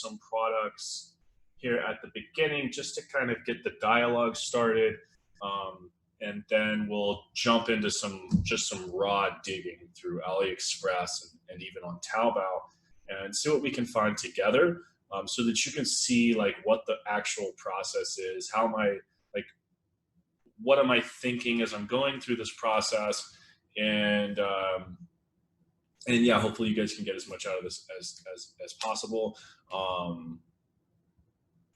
some products here at the beginning just to kind of get the dialogue started. And then we'll jump into some raw digging through AliExpress and even on Taobao and see what we can find together, so that you can see like what the actual process is. How am I, like, what am I thinking as I'm going through this process? And yeah, hopefully you guys can get as much out of this as possible.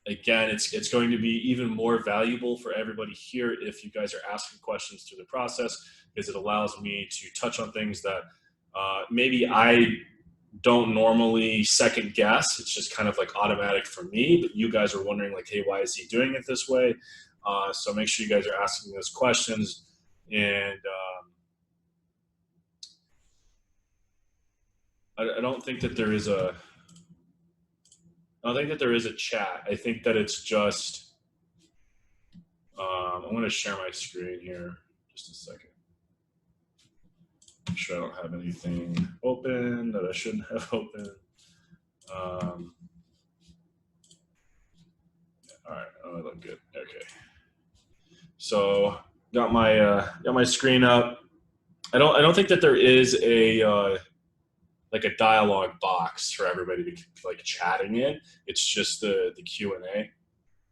Again, it's going to be even more valuable for everybody here if you guys are asking questions through the process, because it allows me to touch on things that maybe I don't normally second guess. It's just kind of like automatic for me, but you guys are wondering like, hey, why is he doing it this way? So make sure you guys are asking those questions. And I don't think that there is a chat. I think that it's just, I'm going to share my screen here just a second. Make sure I don't have anything open that I shouldn't have open. All right, oh, I look good. Okay. So got my screen up. I don't think that there is a like a dialogue box for everybody to be like chatting in. It's just the Q&A.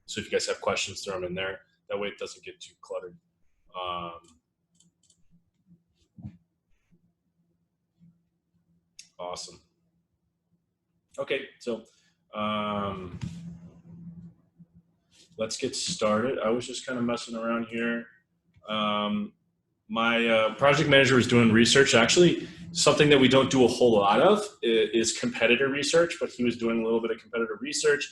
So if you guys have questions, throw them in there. That way it doesn't get too cluttered. Awesome. Okay, so let's get started. I was just kind of messing around here. My project manager was doing research. Actually, something that we don't do a whole lot of is competitor research, but he was doing a little bit of competitor research.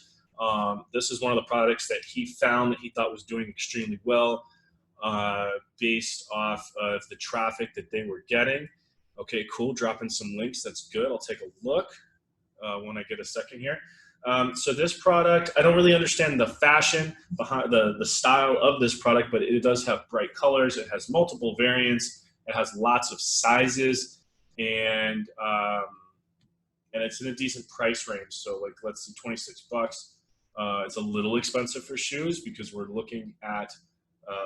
This is one of the products that he found that he thought was doing extremely well based off of the traffic that they were getting. Okay, cool, dropping some links, that's good. I'll take a look when I get a second here. So this product, I don't really understand the fashion behind the style of this product, but it does have bright colors. It has multiple variants. It has lots of sizes, and it's in a decent price range. So like, let's see, 26 bucks. It's a little expensive for shoes because we're looking at,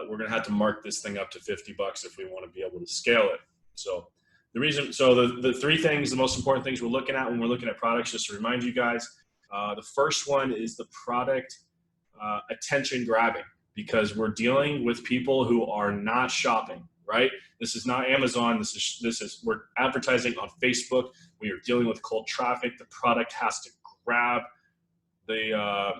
we're gonna have to mark this thing up to 50 bucks if we want to be able to scale it. So the three things, the most important things we're looking at when we're looking at products, just to remind you guys, the first one is the product attention grabbing, because we're dealing with people who are not shopping, right? This is not Amazon. We're advertising on Facebook. We are dealing with cold traffic. The product has to grab the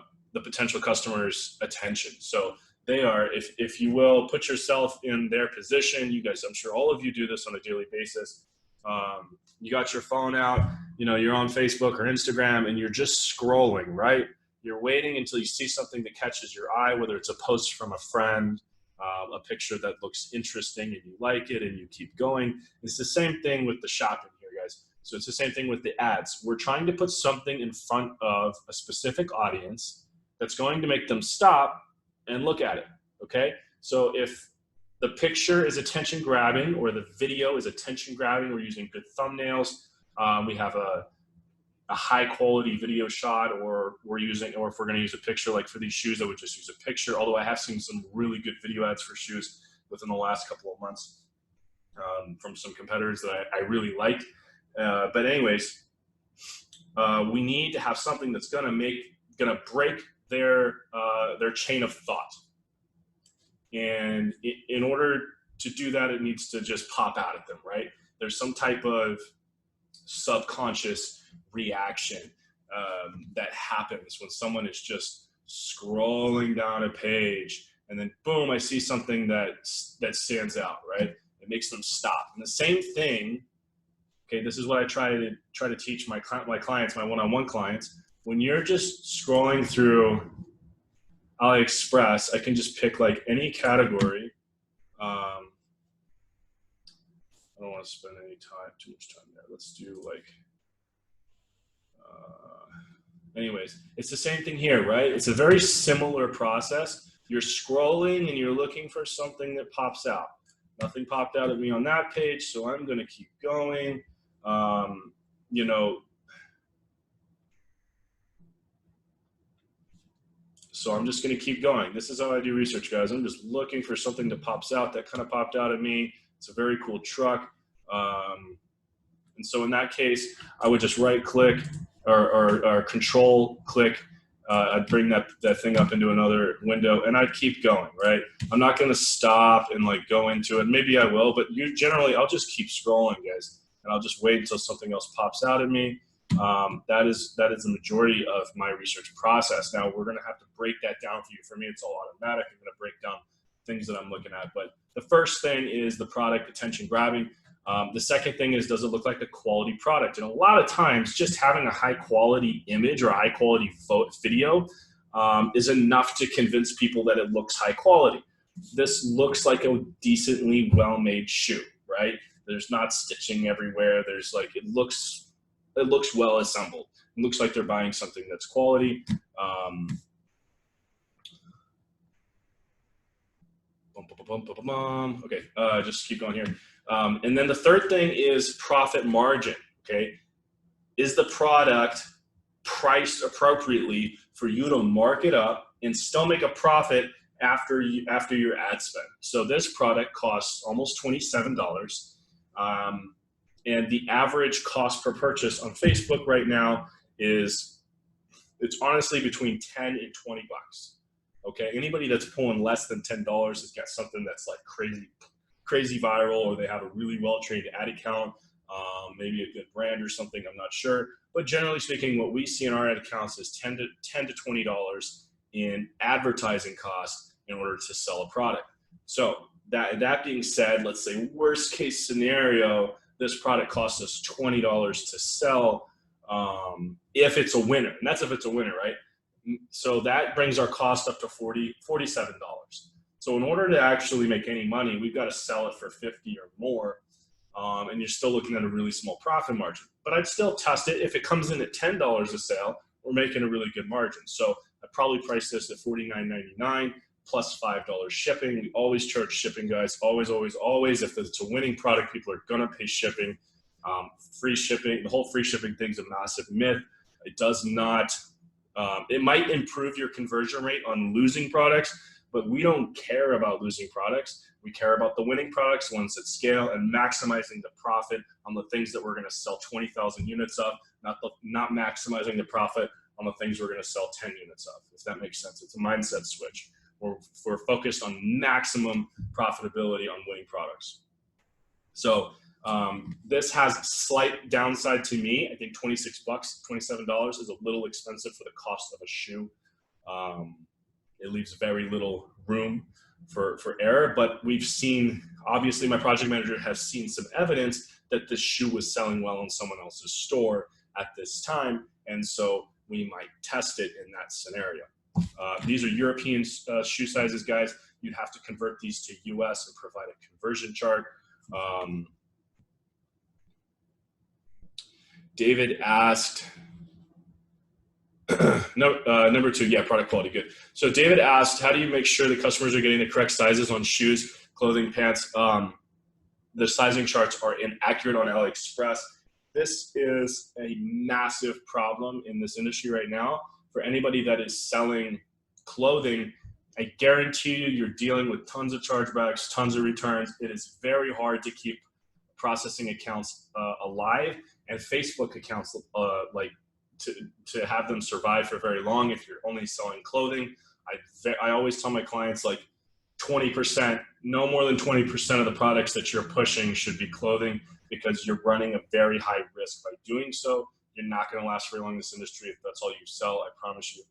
potential customer's attention. So they are, if you will, put yourself in their position. You guys, I'm sure all of you do this on a daily basis. You got your phone out, you know, you're on Facebook or Instagram and you're just scrolling, right? You're waiting until you see something that catches your eye, whether it's a post from a friend, a picture that looks interesting and you like it and you keep going. It's the same thing with the shopping here, guys. So it's the same thing with the ads. We're trying to put something in front of a specific audience that's going to make them stop and look at it, okay? So if the picture is attention grabbing or the video is attention grabbing, we're using good thumbnails, we have a high quality video shot, or if we're gonna use a picture, like for these shoes, I would just use a picture, although I have seen some really good video ads for shoes within the last couple of months from some competitors that I really like. But anyways, we need to have something that's gonna break their chain of thought. And in order to do that, it needs to just pop out at them, right? There's some type of subconscious reaction that happens when someone is just scrolling down a page and then boom, I see something that stands out, right? It makes them stop. And the same thing, okay, this is what I try to teach my clients, my one-on-one clients. When you're just scrolling through AliExpress, I can just pick like any category. I don't want to spend too much time there. Let's do like, anyways, it's the same thing here, right? It's a very similar process. You're scrolling and you're looking for something that pops out. Nothing popped out at me on that page, so I'm going to keep going. You know, So I'm just going to keep going. This is how I do research, guys. I'm just looking for something that pops out. That kind of popped out at me. It's a very cool truck. And so in that case, I would just right click or control click. I'd bring that thing up into another window, and I'd keep going, right? I'm not going to stop and like go into it. Maybe I will, but generally I'll just keep scrolling, guys, and I'll just wait until something else pops out at me. That is the majority of my research process. Now we're going to have to break that down for you. For me, it's all automatic. I'm going to break down things that I'm looking at. But the first thing is the product attention grabbing. The second thing is, does it look like a quality product? And a lot of times just having a high quality image or a high quality video is enough to convince people that it looks high quality. This looks like a decently well-made shoe, right? There's not stitching everywhere. There's like, it looks well assembled. It looks like they're buying something that's quality. Okay, just keep going here. And then the third thing is profit margin, okay? Is the product priced appropriately for you to mark it up and still make a profit after your ad spend? So this product costs almost $27. And the average cost per purchase on Facebook right now it's honestly between 10 and 20 bucks. Okay, anybody that's pulling less than $10 has got something that's like crazy viral, or they have a really well-trained ad account, maybe a good brand or something, I'm not sure. But generally speaking, what we see in our ad accounts is $10 to $20 in advertising costs in order to sell a product. So that being said, let's say worst case scenario, this product costs us $20 to sell if it's a winner. And that's if it's a winner, right? So that brings our cost up to $47. So in order to actually make any money, we've got to sell it for 50 or more. And you're still looking at a really small profit margin. But I'd still test it. If it comes in at $10 a sale, we're making a really good margin. So I'd probably price this at $49.99 plus $5 shipping. We always charge shipping, guys. Always, always, always. If it's a winning product, people are going to pay shipping. Free shipping, the whole free shipping thing's a massive myth. It does not, it might improve your conversion rate on losing products, but we don't care about losing products. We care about the winning products, ones that scale, and maximizing the profit on the things that we're going to sell 20,000 units of, not maximizing the profit on the things we're going to sell 10 units of, if that makes sense. It's a mindset switch. We're focused on maximum profitability on winning products. So this has slight downside to me. I think 26 bucks, $27 is a little expensive for the cost of a shoe. It leaves very little room for error, but we've seen, obviously my project manager has seen some evidence that this shoe was selling well in someone else's store at this time. And so we might test it in that scenario. These are European shoe sizes, guys. You'd have to convert these to US and provide a conversion chart. David asked, number two, yeah, product quality, good. So David asked, how do you make sure the customers are getting the correct sizes on shoes, clothing, pants? The sizing charts are inaccurate on AliExpress. This is a massive problem in this industry right now. For anybody that is selling clothing, I guarantee you're dealing with tons of chargebacks, tons of returns. It is very hard to keep processing accounts alive, and Facebook accounts to have them survive for very long if you're only selling clothing. I always tell my clients, like, 20%, no more than 20% of the products that you're pushing should be clothing, because you're running a very high risk by doing so. You're not going to last very long in this industry if that's all you sell, I promise you.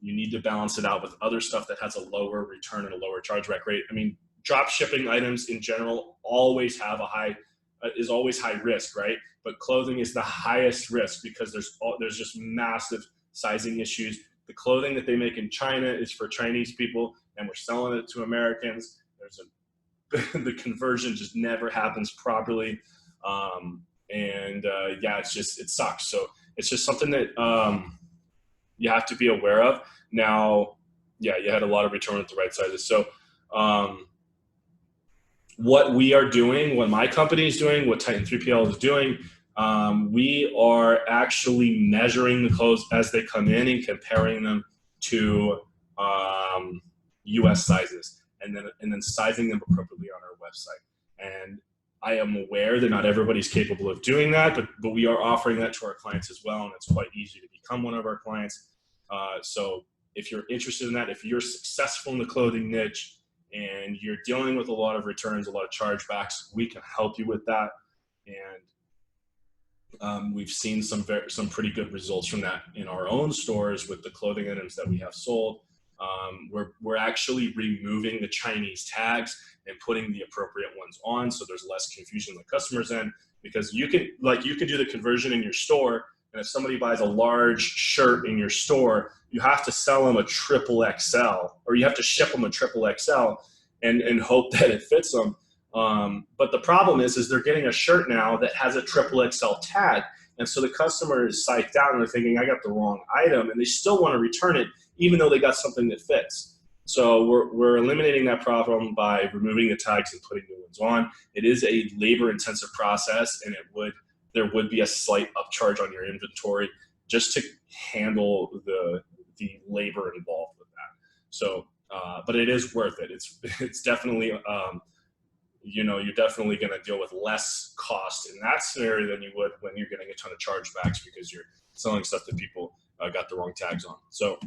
You need to balance it out with other stuff that has a lower return and a lower chargeback rate. I mean, drop shipping items in general always have is always high risk, right? But clothing is the highest risk because there's just massive sizing issues. The clothing that they make in China is for Chinese people, and we're selling it to Americans. The conversion just never happens properly. Yeah, it sucks. So it's just something that you have to be aware of. Now, yeah, you had a lot of return at the right sizes. So what we are doing, what my company is doing, what Titan 3PL is doing, we are actually measuring the clothes as they come in and comparing them to US sizes, and then sizing them appropriately on our website. And I am aware that not everybody's capable of doing that, but we are offering that to our clients as well, and it's quite easy to become one of our clients. So if you're interested in that, if you're successful in the clothing niche and you're dealing with a lot of returns, a lot of chargebacks, we can help you with that. And we've seen some pretty good results from that in our own stores with the clothing items that we have sold. We're actually removing the Chinese tags and putting the appropriate ones on, so there's less confusion on the customer's end, because you could do the conversion in your store, and if somebody buys a large shirt in your store, you have to sell them a triple XL, or you have to ship them a triple XL and hope that it fits them. But the problem is they're getting a shirt now that has a triple XL tag, and so the customer is psyched out and they're thinking, I got the wrong item, and they still want to return it even though they got something that fits. So we're eliminating that problem by removing the tags and putting new ones on. It is a labor-intensive process, and there would be a slight upcharge on your inventory just to handle the labor involved with that. So, but it is worth it. It's definitely you're definitely going to deal with less cost in that scenario than you would when you're getting a ton of chargebacks because you're selling stuff that people got the wrong tags on. So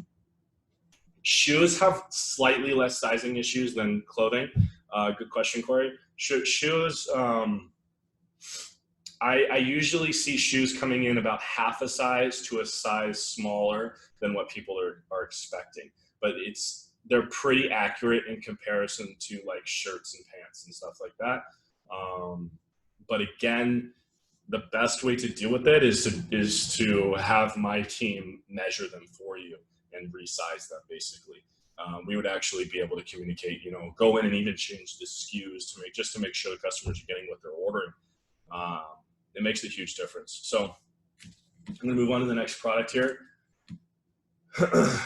shoes have slightly less sizing issues than clothing. Good question, Corey. Shoes, I usually see shoes coming in about half a size to a size smaller than what people are expecting, but they're pretty accurate in comparison to like shirts and pants and stuff like that. But again, the best way to deal with it is to have my team measure them for you and resize them basically. We would actually be able to communicate, go in and even change the SKUs to make sure the customers are getting what they're ordering. It makes a huge difference. So I'm going to move on to the next product here.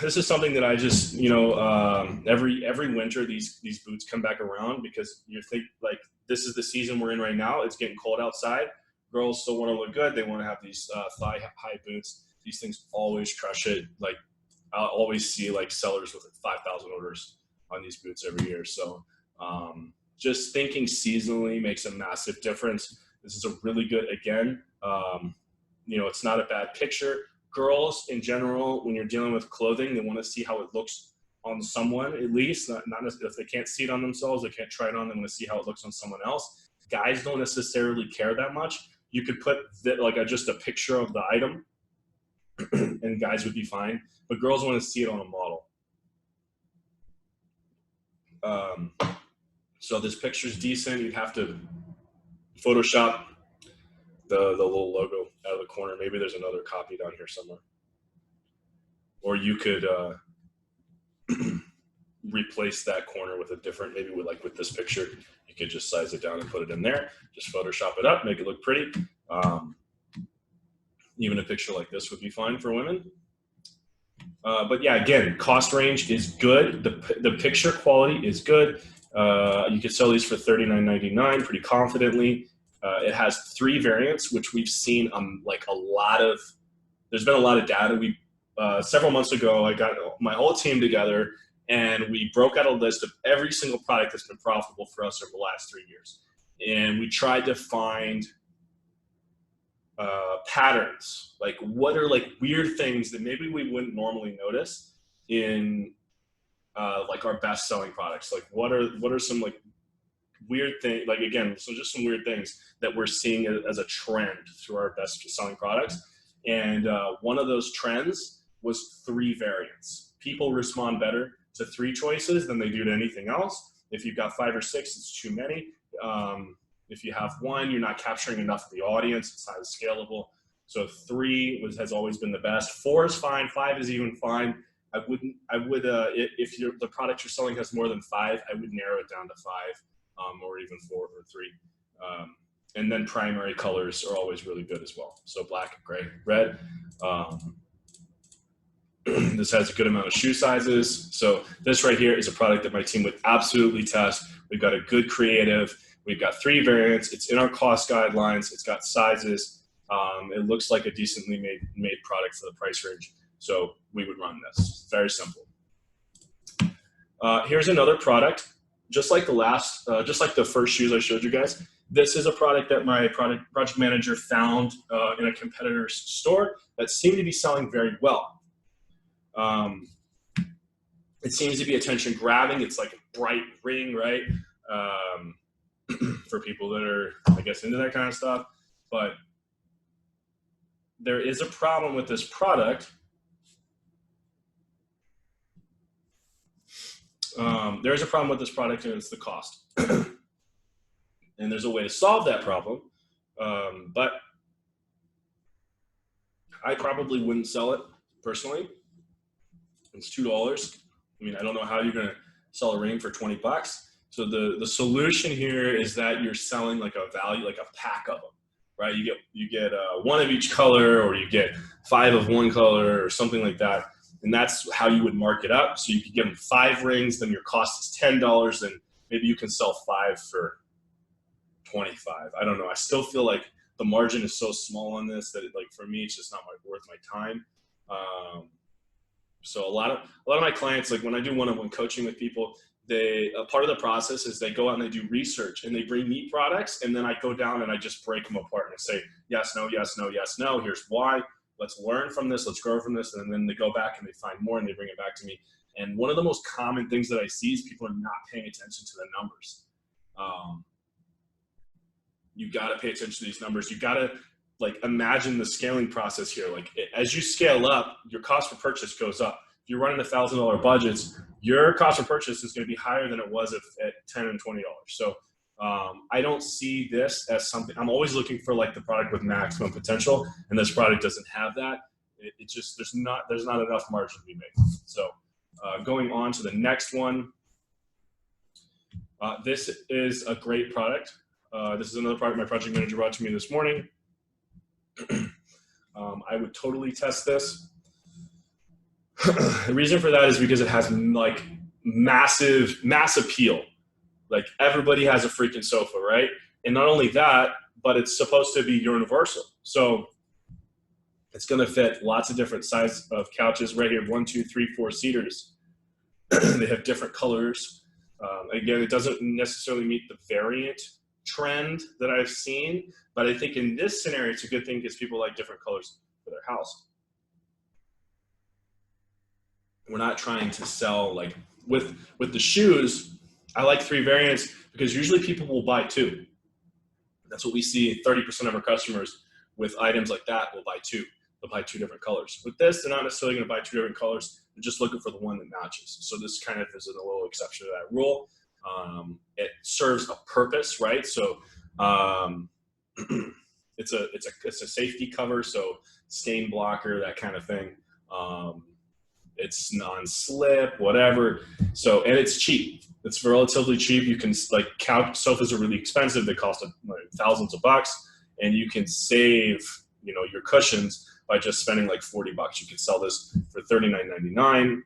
This is something that I just, every winter these boots come back around because you think like this is the season we're in right now. It's getting cold outside. Girls still want to look good. They want to have these thigh high boots. These things always crush it. Like I'll always see like sellers with 5,000 orders on these boots every year. So just thinking seasonally makes a massive difference. This is a really good, again, it's not a bad picture. Girls in general, when you're dealing with clothing, they want to see how it looks on someone, at least. Not if they can't see it on themselves, they can't try it on, they want to see how it looks on someone else. Guys don't necessarily care that much. You could put just a picture of the item and guys would be fine, but girls want to see it on a model. So this picture's decent. You'd have to Photoshop the little logo out of the corner. Maybe there's another copy down here somewhere. Or you could replace that corner with a different, maybe with this picture, you could just size it down and put it in there. Just Photoshop it up, make it look pretty. Even a picture like this would be fine for women. But yeah, again, cost range is good. The picture quality is good. You could sell these for $39.99 pretty confidently. It has 3 variants, which we've seen there's been a lot of data. Several months ago, I got my whole team together and we broke out a list of every single product that's been profitable for us over the last 3 years. And we tried to find patterns, like what are like weird things that maybe we wouldn't normally notice in like our best selling products. Like what are some like weird things, like again, so just some weird things that we're seeing as a trend through our best selling products. And one of those trends was 3 variants. People respond better to 3 choices than they do to anything else. If you've got 5 or 6, it's too many. If you have 1, you're not capturing enough of the audience. It's not as scalable. So 3 has always been the best. 4 is fine. 5 is even fine. If the product you're selling has more than 5, I would narrow it down to 5, or even 4 or 3. And then primary colors are always really good as well. So black, gray, red. This has a good amount of shoe sizes. So this right here is a product that my team would absolutely test. We've got a good creative. We've got 3 variants. It's in our cost guidelines. It's got sizes. It looks like a decently made product for the price range. So we would run this. Very simple. Here's another product, just like just like the first shoes I showed you guys. This is a product that my project manager found in a competitor's store that seemed to be selling very well. It seems to be attention grabbing. It's like a bright ring, right? For people that are, I guess, into that kind of stuff. But there is a problem with this product. There is a problem with this product, and it's the cost. And there's a way to solve that problem, but I probably wouldn't sell it personally. It's $2. I mean, I don't know how you're going to sell a ring for 20 bucks. So the solution here is that you're selling like a value, like a pack of them, right? You get one of each color, or you get 5 of one color, or something like that. And that's how you would mark it up. So you could give them 5 rings, then your cost is $10, and maybe you can sell 5 for 25. I don't know. I still feel like the margin is so small on this that like for me, it's just not worth my time. So a lot of my clients, like when I do one-on-one coaching with people, part of the process is they go out and they do research and they bring me products, and then I go down and I just break them apart and I say, yes, no, yes, no, yes, no. Here's why. Let's learn from this. Let's grow from this. And then they go back and they find more and they bring it back to me. And one of the most common things that I see is people are not paying attention to the numbers. You got to pay attention to these numbers. You got to like imagine the scaling process here. Like as you scale up, your cost per purchase goes up. If you're running $1,000 budgets, your cost per purchase is going to be higher than it was at $10 and $20. So I don't see this as something. I'm always looking for like the product with maximum potential, and this product doesn't have that. It just there's not enough margin to be made. So going on to the next one. This is a great product. This is another product my project manager brought to me this morning. I would totally test this. The reason for that is because it has like massive appeal. Like everybody has a freaking sofa, right? And not only that, but it's supposed to be universal. So it's going to fit lots of different sizes of couches right here. 1, 2, 3, 4 seaters. They have different colors. Again, it doesn't necessarily meet the variant trend that I've seen, but I think in this scenario, it's a good thing because people like different colors for their house. We're not trying to sell like with the shoes. I like 3 variants because usually people will buy 2. That's what we see. 30% of our customers with items like that will buy 2. They'll buy 2 different colors. With this, they're not necessarily going to buy 2 different colors. They're just looking for the one that matches. So this kind of is a little exception to that rule. It serves a purpose, right? So it's a safety cover, so stain blocker, that kind of thing. It's non-slip, whatever. So, and it's cheap. It's relatively cheap. You can like couch sofas are really expensive. They cost like thousands of bucks, and you can save, your cushions by just spending like 40 bucks. You can sell this for $39.99.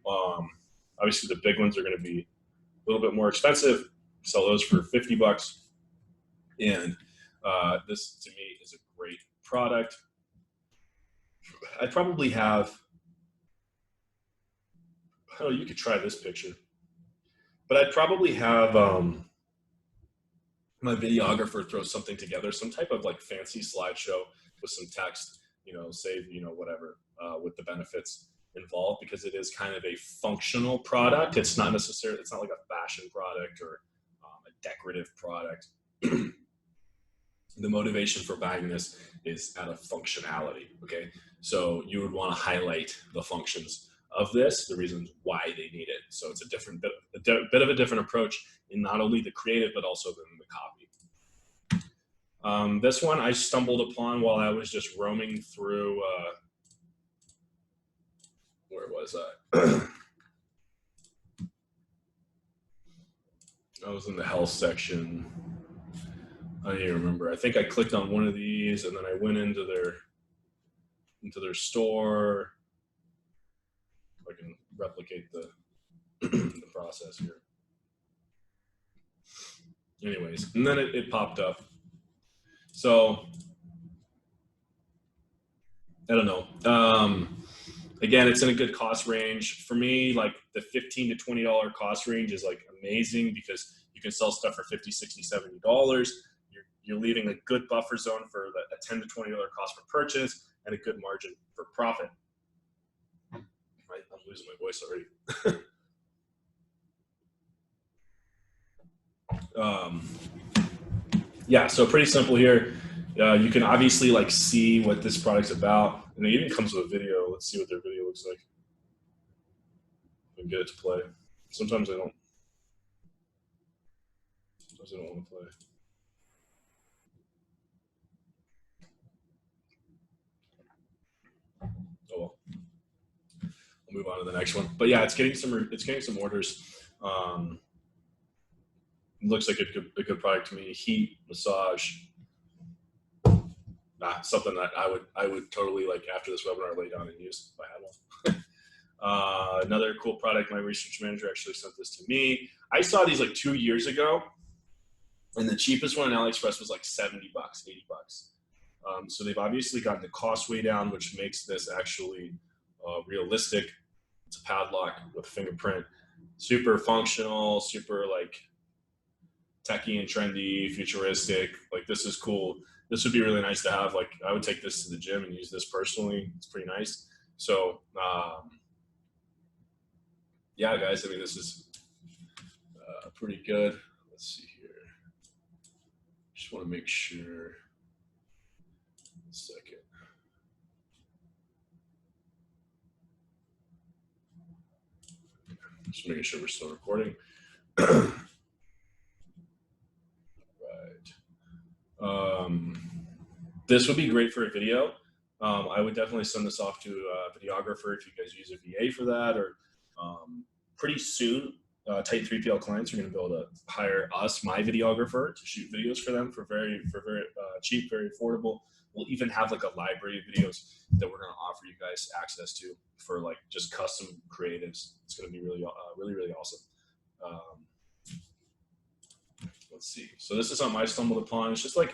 Obviously the big ones are going to be a little bit more expensive. Sell those for 50 bucks. And this to me is a great product. I probably have, oh, you could try this picture, but I'd probably have my videographer throw something together, some type of like fancy slideshow with some text, save, whatever, with the benefits involved, because it is kind of a functional product. It's not necessarily, it's not like a fashion product or a decorative product. The motivation for buying this is out of functionality. Okay. So you would want to highlight the functions of this, the reasons why they need it. So it's a bit of a different approach in not only the creative, but also in the copy. This one I stumbled upon while I was just roaming through, where was I? I was in the health section. I don't even remember. I think I clicked on one of these and then I went into their store. If I can replicate the the process here. Anyways, and then it popped up. So I don't know. Again, it's in a good cost range. For me, like the $15 to $20 cost range is like amazing because you can sell stuff for $50, $60, $70. You're leaving a good buffer zone for a $10 to $20 cost per purchase and a good margin for profit. Right? I'm losing my voice already. Yeah, so pretty simple here. You can obviously like see what this product's about, and it even comes with a video. Let's see what their video looks like. And get it to play. Sometimes I don't. Sometimes I don't want to play. Oh well. We'll move on to the next one. But yeah, it's getting some orders. It looks like a good product to me. Heat, massage. Something that I would totally like after this webinar lay down and use if I had one. Another cool product, my research manager actually sent this to me. I saw these like 2 years ago, and the cheapest one on AliExpress was like $70, $80. So they've obviously gotten the cost way down, which makes this actually realistic. It's a padlock with a fingerprint, super functional, super like techy and trendy, futuristic. Like this is cool. This would be really nice to have. Like I would take this to the gym and use this personally. It's pretty nice. So yeah, guys, I mean, this is pretty good. Let's see here. Just want to make sure. A second. Just making sure we're still recording. This would be great for a video. I would definitely send this off to a videographer if you guys use a VA for that, or pretty soon, tight 3PL clients are going to be able to hire us, my videographer, to shoot videos for them for very cheap, very affordable. We'll even have like a library of videos that we're going to offer you guys access to for like just custom creatives. It's going to be really awesome. Let's see. So this is something I stumbled upon. It's just like,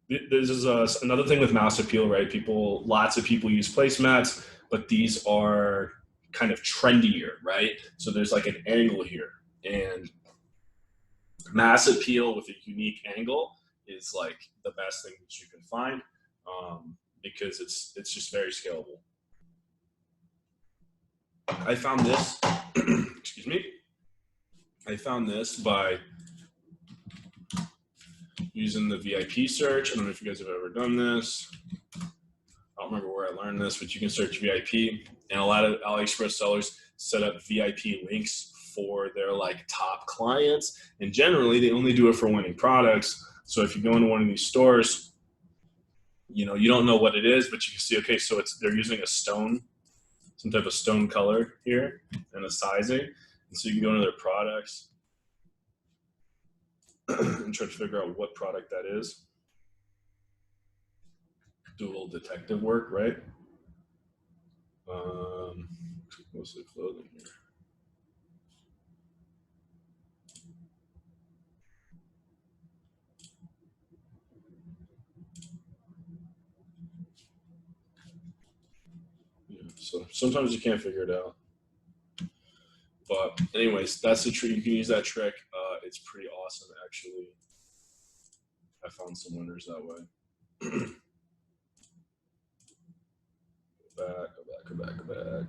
this is another thing with mass appeal, right? Lots of people use placemats, but these are kind of trendier, right? So there's like an angle here, and mass appeal with a unique angle is like the best thing that you can find because it's just very scalable. I found this, excuse me. I found this by using the VIP search. I don't know if you guys have ever done this. I don't remember where I learned this, but you can search VIP, and a lot of AliExpress sellers set up VIP links for their like top clients, and generally they only do it for winning products. So if you go into one of these stores, you know, you don't know what it is, but you can see, okay, so they're using a stone, some type of stone color here, and a sizing, and so you can go into their products and try to figure out what product that is. Do a little detective work, right? Mostly clothing here. Yeah, so sometimes you can't figure it out. But anyways, that's the trick. You can use that trick. It's pretty awesome, actually. I found some winners that way. Go back.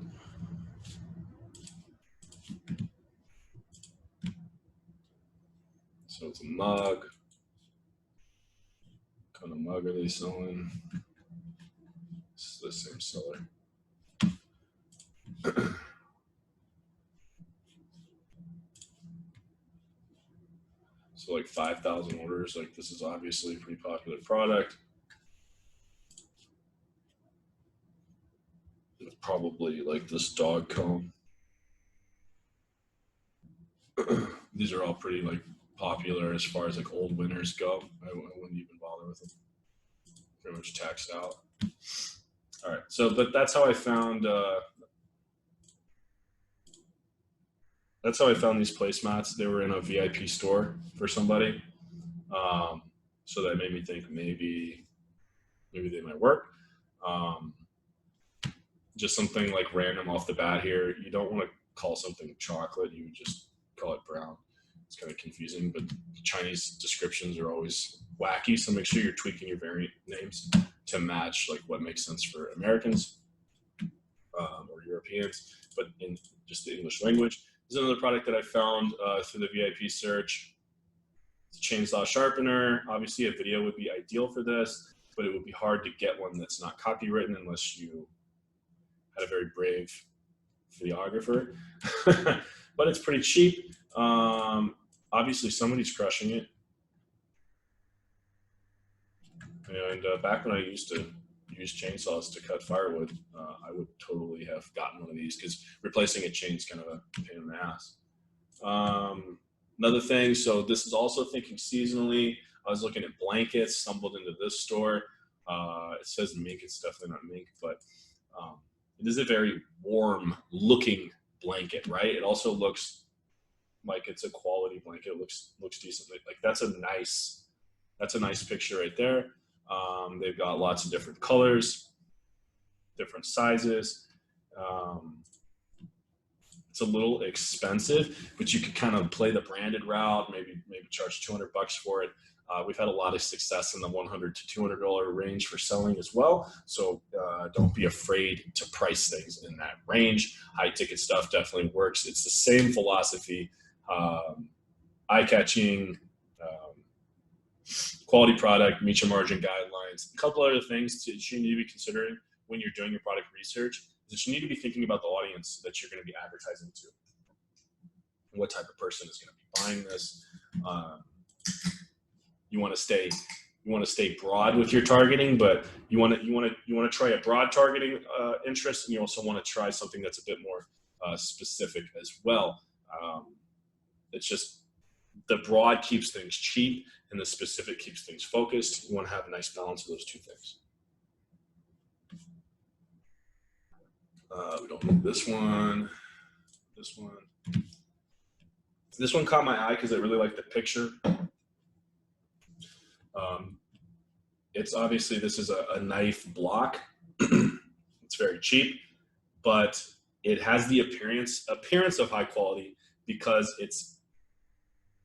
So it's a mug. What kind of mug are they selling? It's the same seller. So like 5,000 orders. Like this is obviously a pretty popular product. It's probably like this dog comb. These are all pretty like popular as far as like old winners go. I wouldn't even bother with them. Pretty much taxed out. All right, so but that's how I found these placemats. They were in a VIP store for somebody, so that made me think maybe they might work. just something like random off the bat here. You don't want to call something chocolate. You would just call it brown. It's kind of confusing, but Chinese descriptions are always wacky. So make sure you're tweaking your variant names to match like what makes sense for Americans or Europeans, but in just the English language. There's another product that I found through the VIP search. It's a chainsaw sharpener. Obviously, a video would be ideal for this, but it would be hard to get one that's not copywritten unless you had a very brave videographer. But it's pretty cheap. Obviously, somebody's crushing it. And back when I used to use chainsaws to cut firewood, I would totally have gotten one of these because replacing a chain is kind of a pain in the ass. Another thing, so this is also thinking seasonally. I was looking at blankets, stumbled into this store. It says mink, it's definitely not mink, but it is a very warm looking blanket, right? It also looks like it's a quality blanket. It looks decent. Like that's a nice picture right there. They've got lots of different colors, different sizes. It's a little expensive, but you could kind of play the branded route, maybe charge $200 for it. We've had a lot of success in the $100 to $200 range for selling as well. So don't be afraid to price things in that range. High ticket stuff definitely works. It's the same philosophy, eye-catching, quality product, meet your margin guidelines. A couple other things that you need to be considering when you're doing your product research is that you need to be thinking about the audience that you're going to be advertising to. What type of person is going to be buying this? You want to stay broad with your targeting, but you want to try a broad targeting interest, and you also want to try something that's a bit more specific as well. It's just the broad keeps things cheap, and the specific keeps things focused. You want to have a nice balance of those two things. We don't need this one. This one caught my eye because I really like the picture. It's obviously, this is a knife block. It's very cheap, but it has the appearance of high quality because it's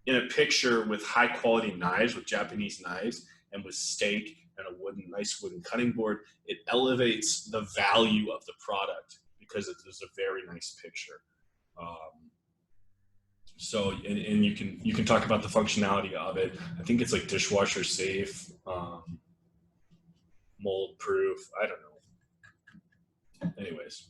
in a picture with high quality knives, with Japanese knives, and with steak and a nice wooden cutting board. It elevates the value of the product because it is a very nice picture. So, and you can talk about the functionality of it. I think it's like dishwasher safe, mold proof. I don't know. Anyways,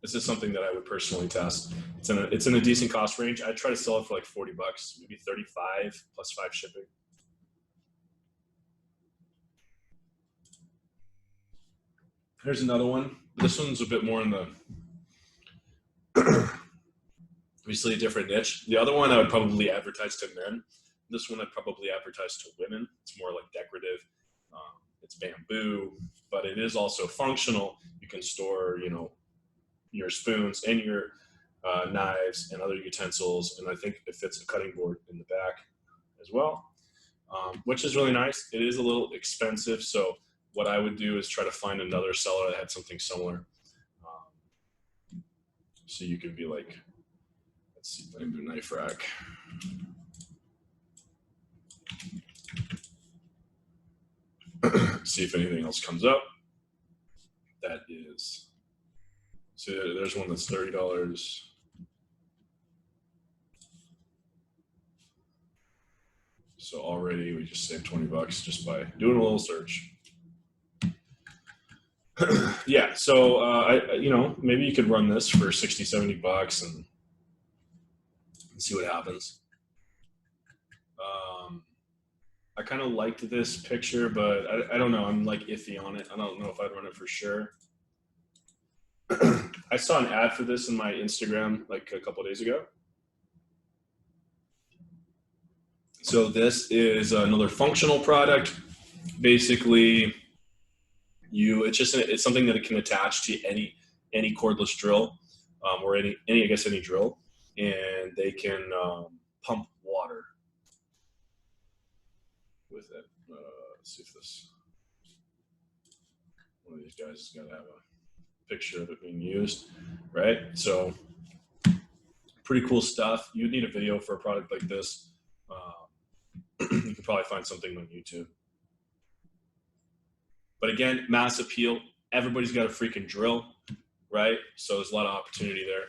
this is something that I would personally test. It's in a decent cost range. I'd try to sell it for like $40, maybe 35 plus 5 shipping. Here's another one. This one's a bit more in the obviously a different niche. The other one I would probably advertise to men. This one I'd probably advertise to women. It's more like decorative. It's bamboo, but it is also functional. You can store, your spoons and your knives and other utensils, and I think it fits a cutting board in the back as well, which is really nice. It is a little expensive, so what I would do is try to find another seller that had something similar. So you can be like, let's see if I can do knife rack. See if anything else comes up. That is, so there's one that's $30. So already we just saved $20 just by doing a little search. Yeah, so maybe you could run this for $60, $70 and see what happens. I kind of liked this picture, but I don't know. I'm like iffy on it. I don't know if I'd run it for sure. I saw an ad for this in my Instagram like a couple of days ago. So this is another functional product. Basically, it's something that it can attach to any cordless drill or any drill, and they can pump water with it. Let's see if one of these guys has got to have a picture of it being used, right? So pretty cool stuff. You'd need a video for a product like this. You could probably find something on YouTube. But again, mass appeal. Everybody's got a freaking drill, right? So there's a lot of opportunity there.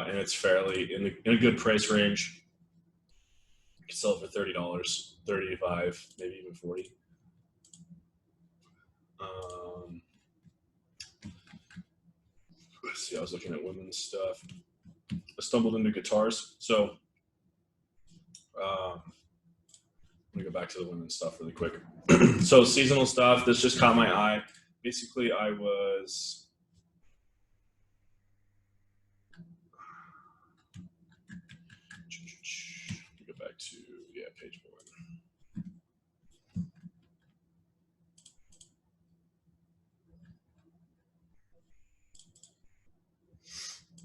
And it's fairly in a good price range. You can sell it for $30, $35, maybe even $40. Let's see, I was looking at women's stuff. I stumbled into guitars. So let me go back to the women's stuff really quick. So seasonal stuff, this just caught my eye. Basically, I was go back to page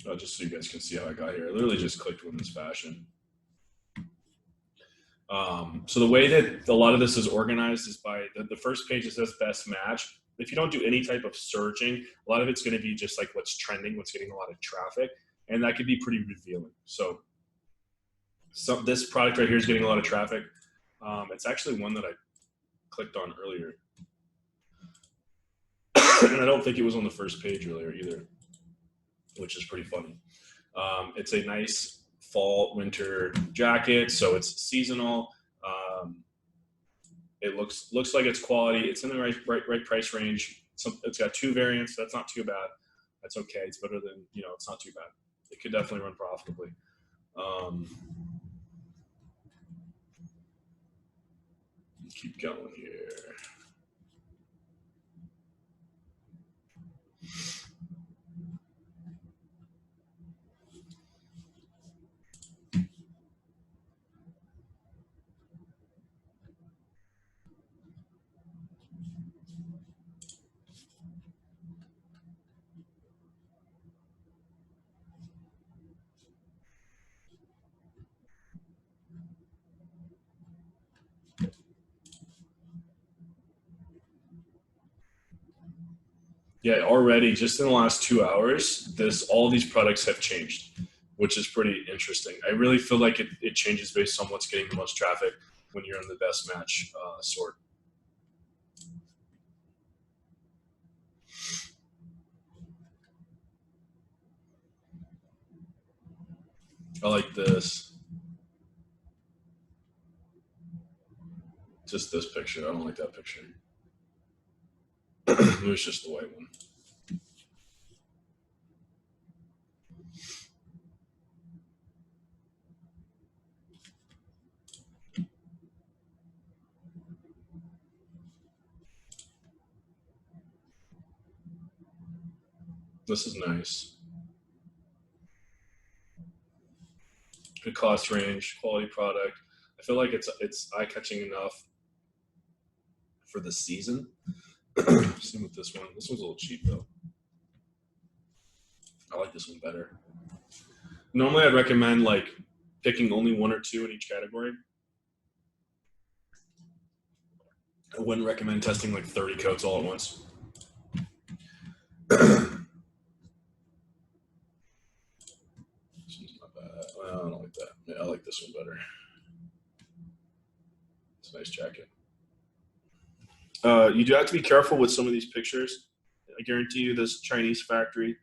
1. Just so you guys can see how I got here. I literally just clicked women's fashion. So the way that a lot of this is organized is by the first page. It says best match. If you don't do any type of searching, a lot of it's going to be just like what's trending, what's getting a lot of traffic, and that could be pretty revealing. So this product right here is getting a lot of traffic. It's actually one that I clicked on earlier, and I don't think it was on the first page earlier either, which is pretty funny. It's a nice fall winter jacket, so it's seasonal. It looks like it's quality. It's in the right price range. It's got 2 variants. That's not too bad. That's okay. It's better than, it's not too bad. It could definitely run profitably. Keep going here. Yeah, already just in the last 2 hours, all these products have changed, which is pretty interesting. I really feel like it changes based on what's getting the most traffic when you're in the best match sort. I like this. Just this picture. I don't like that picture. It was just the white one. This is nice. Good cost range, quality product. I feel like it's eye-catching enough for the season. Same with this one. This one's a little cheap though. I like this one better. Normally I'd recommend like picking only 1 or 2 in each category. I wouldn't recommend testing like 30 coats all at once. This one's not bad. Well, I don't like that. Yeah, I like this one better. It's a nice jacket. You do have to be careful with some of these pictures. I guarantee you this Chinese factory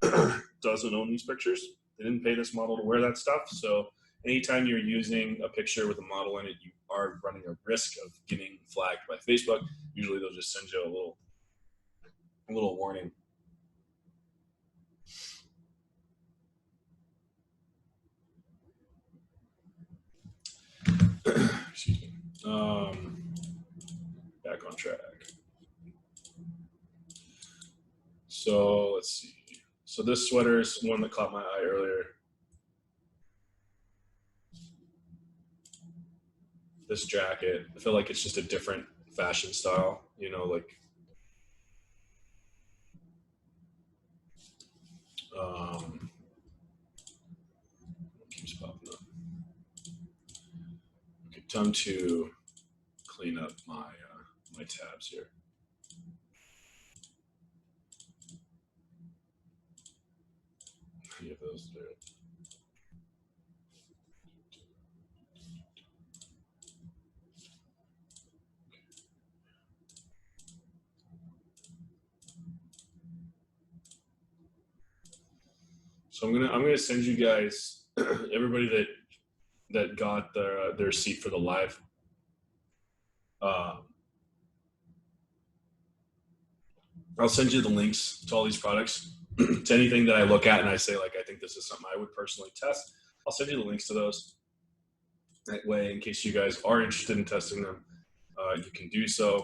doesn't own these pictures. They didn't pay this model to wear that stuff. So anytime you're using a picture with a model in it, you are running a risk of getting flagged by Facebook. Usually they'll just send you a little warning. Excuse me. Back on track. So let's see. So this sweater is one that caught my eye earlier. This jacket, I feel like it's just a different fashion style, like keeps popping up. Okay, time to clean up my my tabs here. Any of those there. So I'm gonna send you guys everybody that got their seat for the live. I'll send you the links to all these products, to anything that I look at and I say, like, I think this is something I would personally test. I'll send you the links to those. That way, in case you guys are interested in testing them, you can do so.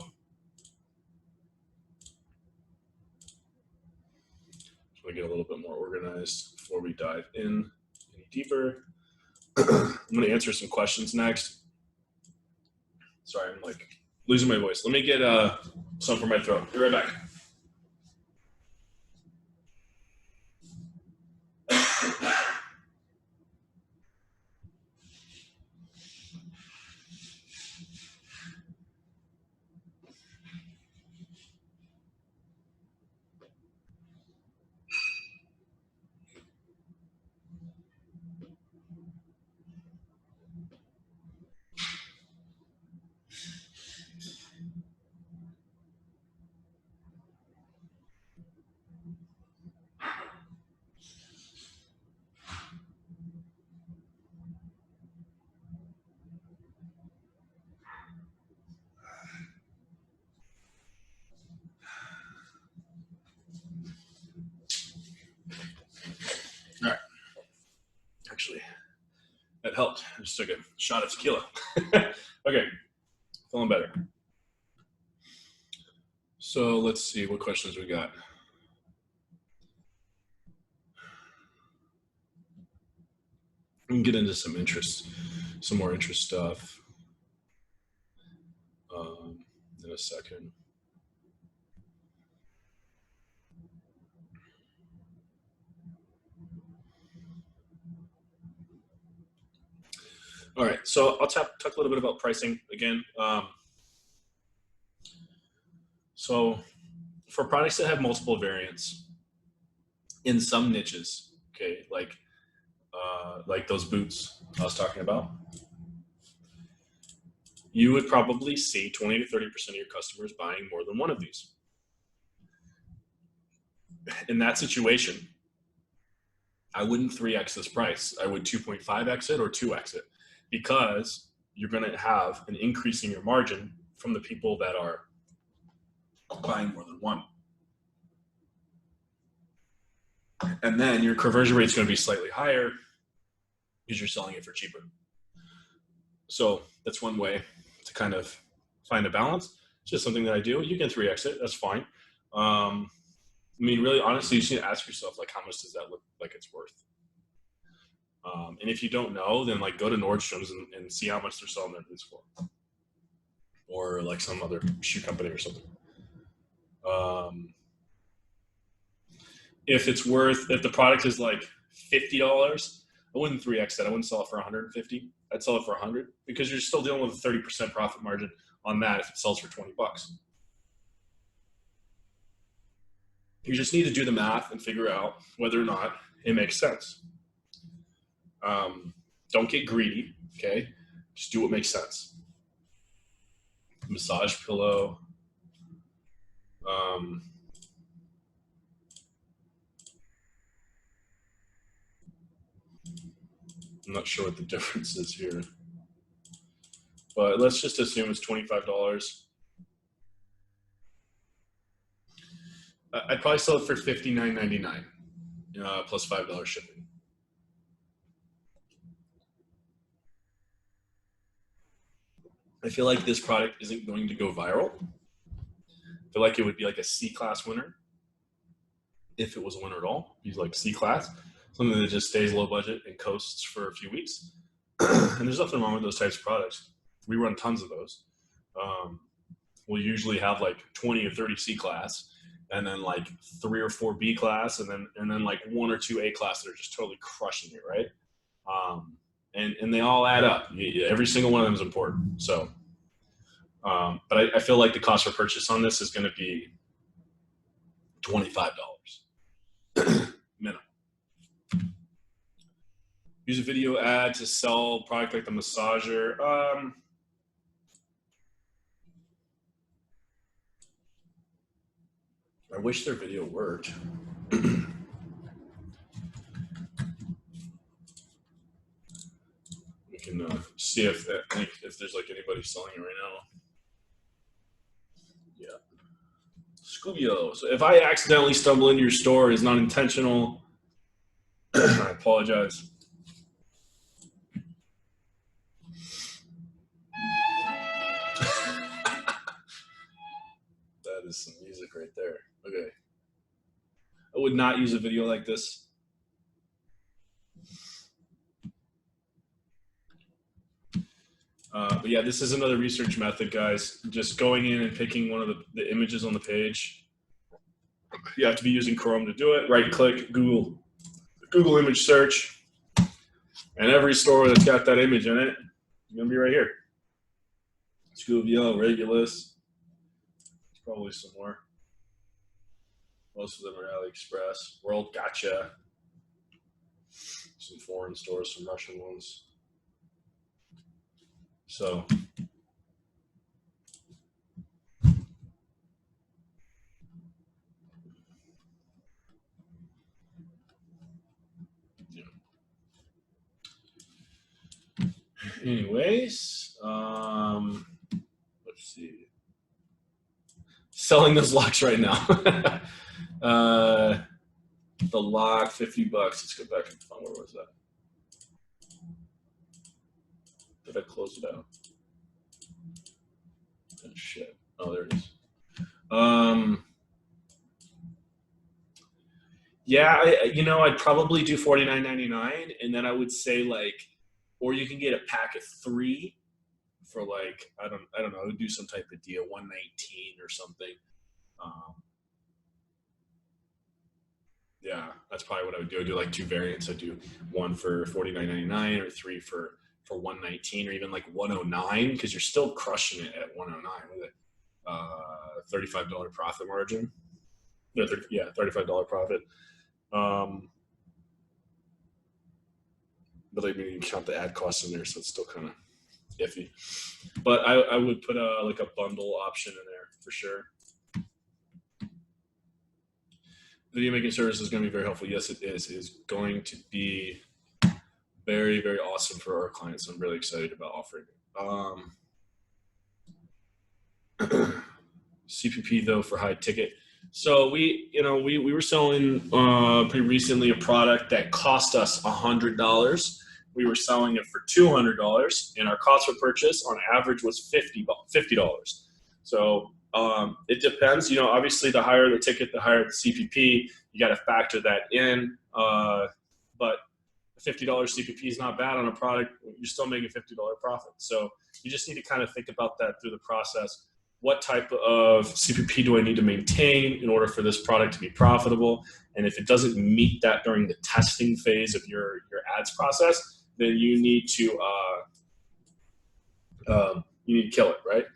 Just want to get a little bit more organized before we dive in any deeper. I'm going to answer some questions next. Sorry, I'm like losing my voice. Let me get some for my throat. Be right back. All right. Actually, that helped. I just took a shot of tequila. Okay, feeling better. So let's see what questions we got. We can get into some more interest stuff in a second. All right, so I'll talk a little bit about pricing again. So for products that have multiple variants in some niches, okay, like those boots I was talking about, you would probably see 20 to 30% of your customers buying more than one of these. In that situation, I wouldn't 3x this price. I would 2.5x it or 2x it, because you're going to have an increase in your margin from the people that are buying more than one. And then your conversion rate is going to be slightly higher because you're selling it for cheaper. So that's one way to kind of find a balance. It's just something that I do. You can 3x it. That's fine. I mean, really, honestly, you just need to ask yourself, like, how much does that look like it's worth? And if you don't know, then like go to Nordstrom's and see how much they're selling their boots for, or like some other shoe company or something. If the product is like $50, I wouldn't 3x that. I wouldn't sell it for 150. I'd sell it for 100, because you're still dealing with a 30% profit margin on that if it sells for 20 bucks. You just need to do the math and figure out whether or not it makes sense. Don't get greedy, okay? Just do what makes sense. Massage pillow. I'm not sure what the difference is here, but let's just assume it's $25. I'd probably sell it for $59.99 plus $5 shipping. I feel like this product isn't going to go viral. I feel like it would be like a C-class winner. If it was a winner at all, he's like C-class, something that just stays low budget and coasts for a few weeks. And there's nothing wrong with those types of products. We run tons of those. We'll usually have like 20 or 30 C-class, and then like 3 or 4 B-class, and then like 1 or 2 A-class that are just totally crushing it, right? And they all add up. Every single one of them is important. So, but I feel like the cost per purchase on this is going to be $25 minimum. Use a video ad to sell product like the massager. I wish their video worked. We can see if there's like anybody selling it right now. Yeah. Scubio. So if I accidentally stumble into your store, it's not intentional. I apologize. That is some music right there. Okay. I would not use a video like this. But yeah, this is another research method, guys. Just going in and picking one of the images on the page. You have to be using Chrome to do it. Right click, Google image search. And every store that's got that image in it is going to be right here. Scubio, Regulus. There's probably some more. Most of them are AliExpress. World Gotcha. Some foreign stores, some Russian ones. So yeah. Anyways, let's see. Selling those locks right now. The lock, $50. Let's go back and find where was that? Did I close it out? Oh, shit. Oh, there it is. Yeah, I'd probably do $49.99, and then I would say like, or you can get a pack of 3 for like I don't know, I would do some type of deal, $119 or something. Yeah, that's probably what I would do. I'd do like 2 variants. I'd do 1 for $49.99 or 3 for $119 or even like $109 because you're still crushing it at $109 with a $35 profit margin. Yeah, $35 profit. But I mean, you count the ad costs in there, so it's still kind of iffy. But I would put like a bundle option in there for sure. Video making service is going to be very helpful. Yes, it is. It is going to be very, very awesome for our clients. I'm really excited about offering it. CPP though for high ticket. So we were selling pretty recently a product that cost us $100. We were selling it for $200, and our cost per purchase on average was $50. So it depends. Obviously, the higher the ticket, the higher the CPP. You got to factor that in. But $50 CPP is not bad on a product. You're still making $50 profit. So you just need to kind of think about that through the process. What type of CPP do I need to maintain in order for this product to be profitable? And if it doesn't meet that during the testing phase of your ads process, then you need to kill it, right?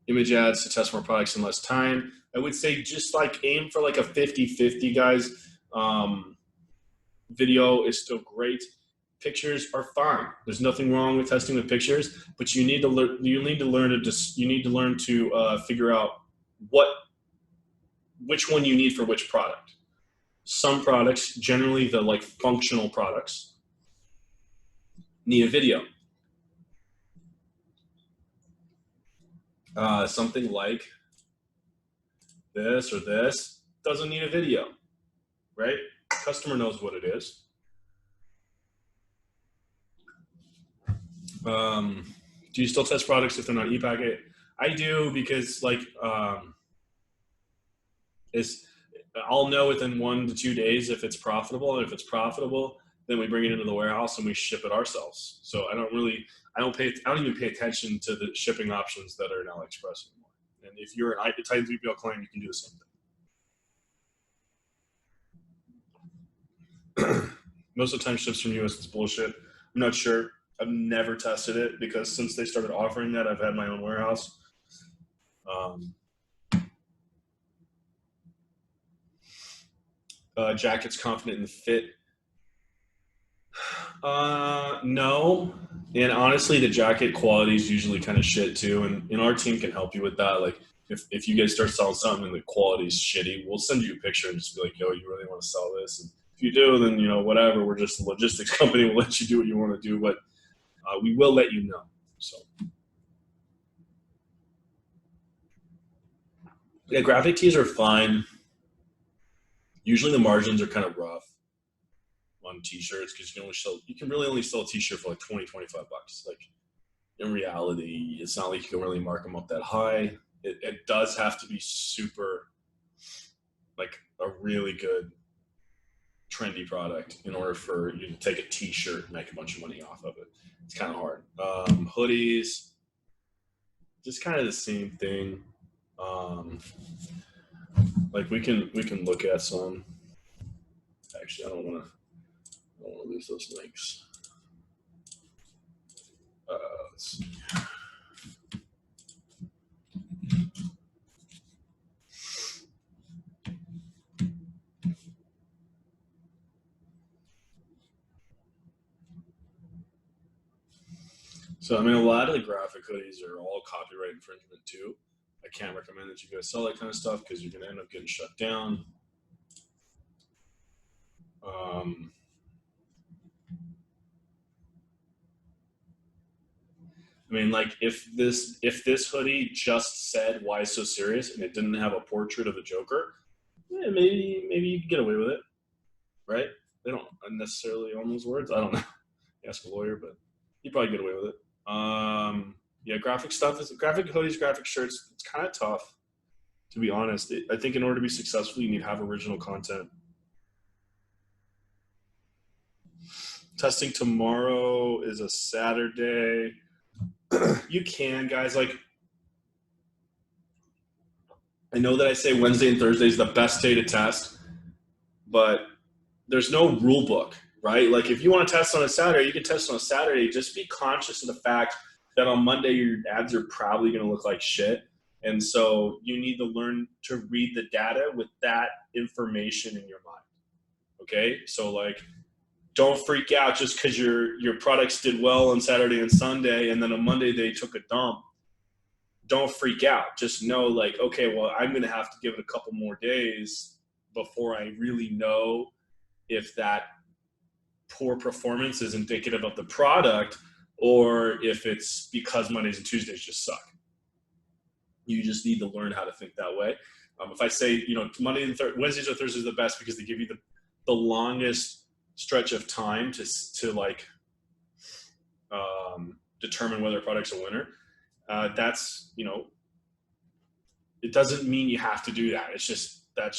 Image ads to test more products in less time. I would say just like aim for like a 50-50, guys. Video is still great. Pictures are fine. There's nothing wrong with testing with pictures, but you need to learn to figure out which one you need for which product. Some products, generally the like functional products, need a video. Something like this or this doesn't need a video, right? Customer knows what it is. Do you still test products if they're not e-packet? I do because like I'll know within 1 to 2 days if it's profitable, and if it's profitable, then we bring it into the warehouse and we ship it ourselves. So I don't even pay attention to the shipping options that are in AliExpress anymore. And if you're an Untitled Chapter client, you can do the same thing. Most of the time ships from US, it's bullshit. I'm not sure. I've never tested it because since they started offering that, I've had my own warehouse. Jacket's confident in the fit. No. And honestly, the jacket quality is usually kind of shit too. And our team can help you with that. Like, if you guys start selling something and the quality's shitty, we'll send you a picture and just be like, yo, you really want to sell this? And if you do, then, whatever. We're just a logistics company. We'll let you do what you want to do, but we will let you know. So, yeah, graphic tees are fine. Usually the margins are kind of rough on t-shirts because you can really only sell a t-shirt for like 20-25 bucks. Like, in reality, it's not like you can really mark them up that high. It does have to be super, like, a really good trendy product in order for you to take a t-shirt and make a bunch of money off of it. It's kind of hard. Hoodies, just kind of the same thing. Like, we can look at some. Actually, I don't want to lose those links. Let's see. So, I mean, a lot of the graphic hoodies are all copyright infringement too. I can't recommend that you guys sell that kind of stuff because you're going to end up getting shut down. I mean, like, if this hoodie just said "Why so serious" and it didn't have a portrait of the Joker, yeah, maybe you could get away with it, right? They don't necessarily own those words. I don't know. Ask a lawyer, but you probably get away with it. Yeah, graphic stuff is graphic hoodies, graphic shirts. It's kind of tough, to be honest. I think in order to be successful, you need to have original content. Testing tomorrow is a Saturday. You can, guys. Like, I know that I say Wednesday and Thursday is the best day to test, but there's no rule book, right? Like, if you want to test on a Saturday, you can test on a Saturday. Just be conscious of the fact that on Monday your ads are probably going to look like shit. And so you need to learn to read the data with that information in your mind. Okay? So, like, don't freak out just because your products did well on Saturday and Sunday and then on Monday they took a dump. Don't freak out. Just know, like, okay, well, I'm going to have to give it a couple more days before I really know if that poor performance is indicative of the product or if it's because Mondays and Tuesdays just suck. You just need to learn how to think that way. If I say, Wednesdays or Thursdays are the best because they give you the longest stretch of time to like determine whether a product's a winner. That's, it doesn't mean you have to do that. That's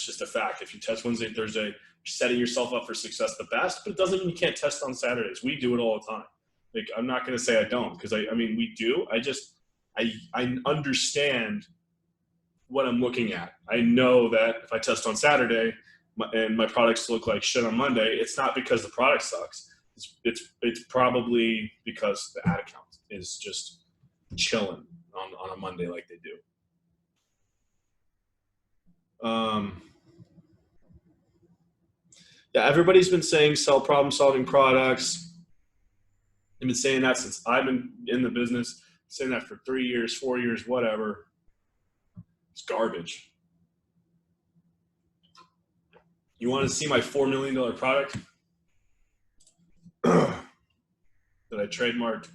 just a fact. If you test Wednesday and Thursday, you're setting yourself up for success the best, but it doesn't mean you can't test on Saturdays. We do it all the time. Like, I'm not going to say I don't, because I mean, we do. I understand what I'm looking at. I know that if I test on Saturday and my products look like shit on Monday, it's not because the product sucks. It's probably because the ad account is just chilling on a Monday like they do. Yeah, everybody's been saying sell problem-solving products. I've been saying that since I've been in the business, saying that for 3 years, 4 years, whatever. It's garbage. You want to see my $4 million product that I trademarked?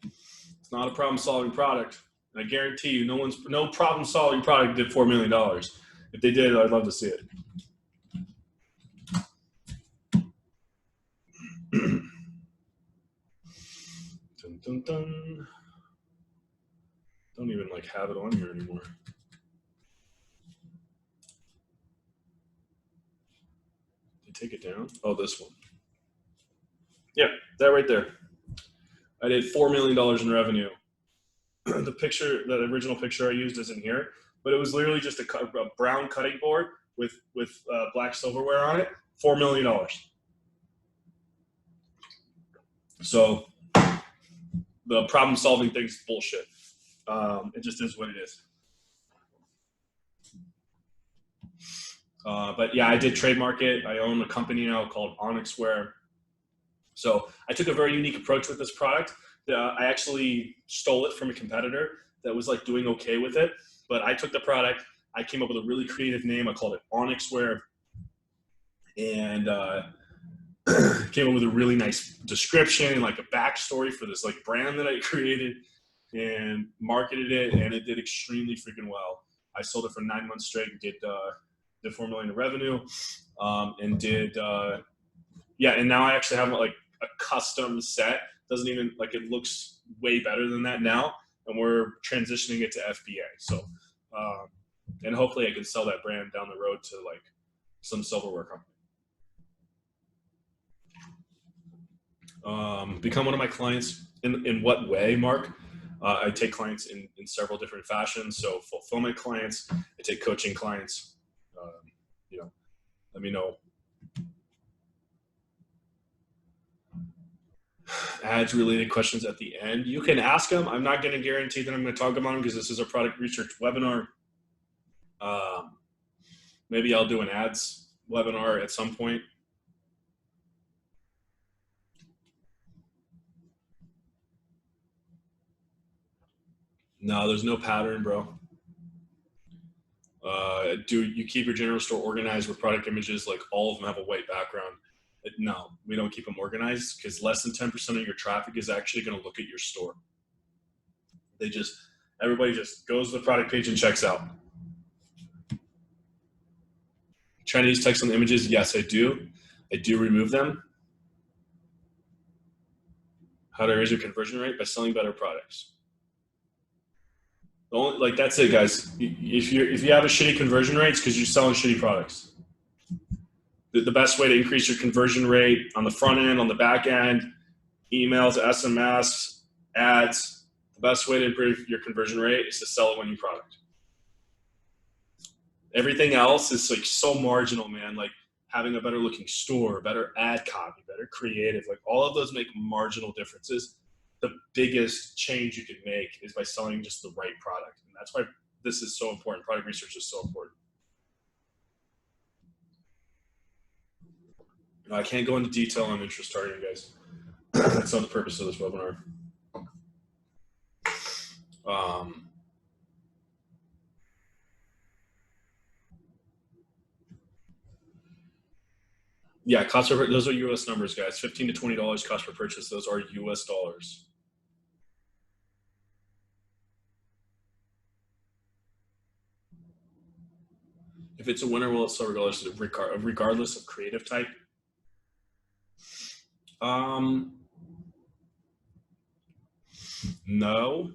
It's not a problem-solving product. And I guarantee you, no problem-solving product did $4 million. If they did, I'd love to see it. Dun, dun, dun. Don't even have it on here anymore. Did I take it down? Oh, this one. Yeah, that right there. I did $4 million in revenue. The original picture I used isn't here, but it was literally just a brown cutting board with black silverware on it. $4 million. So the problem-solving thing's bullshit. It just is what it is. But yeah, I did trademark it. I own a company now called Onyxware. So I took a very unique approach with this product. I actually stole it from a competitor that was like doing okay with it. But I took the product, I came up with a really creative name. I called it Onyxware, and came up with a really nice description and like a backstory for this like brand that I created, and marketed it, and it did extremely freaking well. I sold it for 9 months straight and did 4 million in revenue, and did yeah, and now I actually have like a custom set. Doesn't even like, it looks way better than that now, and we're transitioning it to FBA. So, and hopefully I can sell that brand down the road to like some silverware company. Become one of my clients. In what way, Mark? I take clients in several different fashions. So fulfillment clients, I take coaching clients. You know, let me know. Ads related questions at the end. You can ask them. I'm not going to guarantee that I'm going to talk about them because this is a product research webinar. Maybe I'll do an ads webinar at some point. No, there's no pattern, bro. Do you keep your general store organized with product images? Like all of them have a white background? No, we don't keep them organized because less than 10% of your traffic is actually going to look at your store. Everybody just goes to the product page and checks out. Chinese text on the images? Yes, I do. I do remove them. How to raise your conversion rate? By selling better products. Like that's it, guys. If you have a shitty conversion rate, it's because you're selling shitty products. The best way to increase your conversion rate on the front end, on the back end, emails, SMS, ads, the best way to improve your conversion rate is to sell a winning product. Everything else is like so marginal, man. Like having a better looking store, better ad copy, better creative, like all of those make marginal differences. The biggest change you can make is by selling just the right product. And that's why this is so important. Product research is so important. I can't go into detail on interest targeting, guys. That's not the purpose of this webinar. Yeah, those are US numbers, guys. $15 to $20 cost per purchase. Those are US dollars. If it's a winner, will it sell regardless of creative type? No.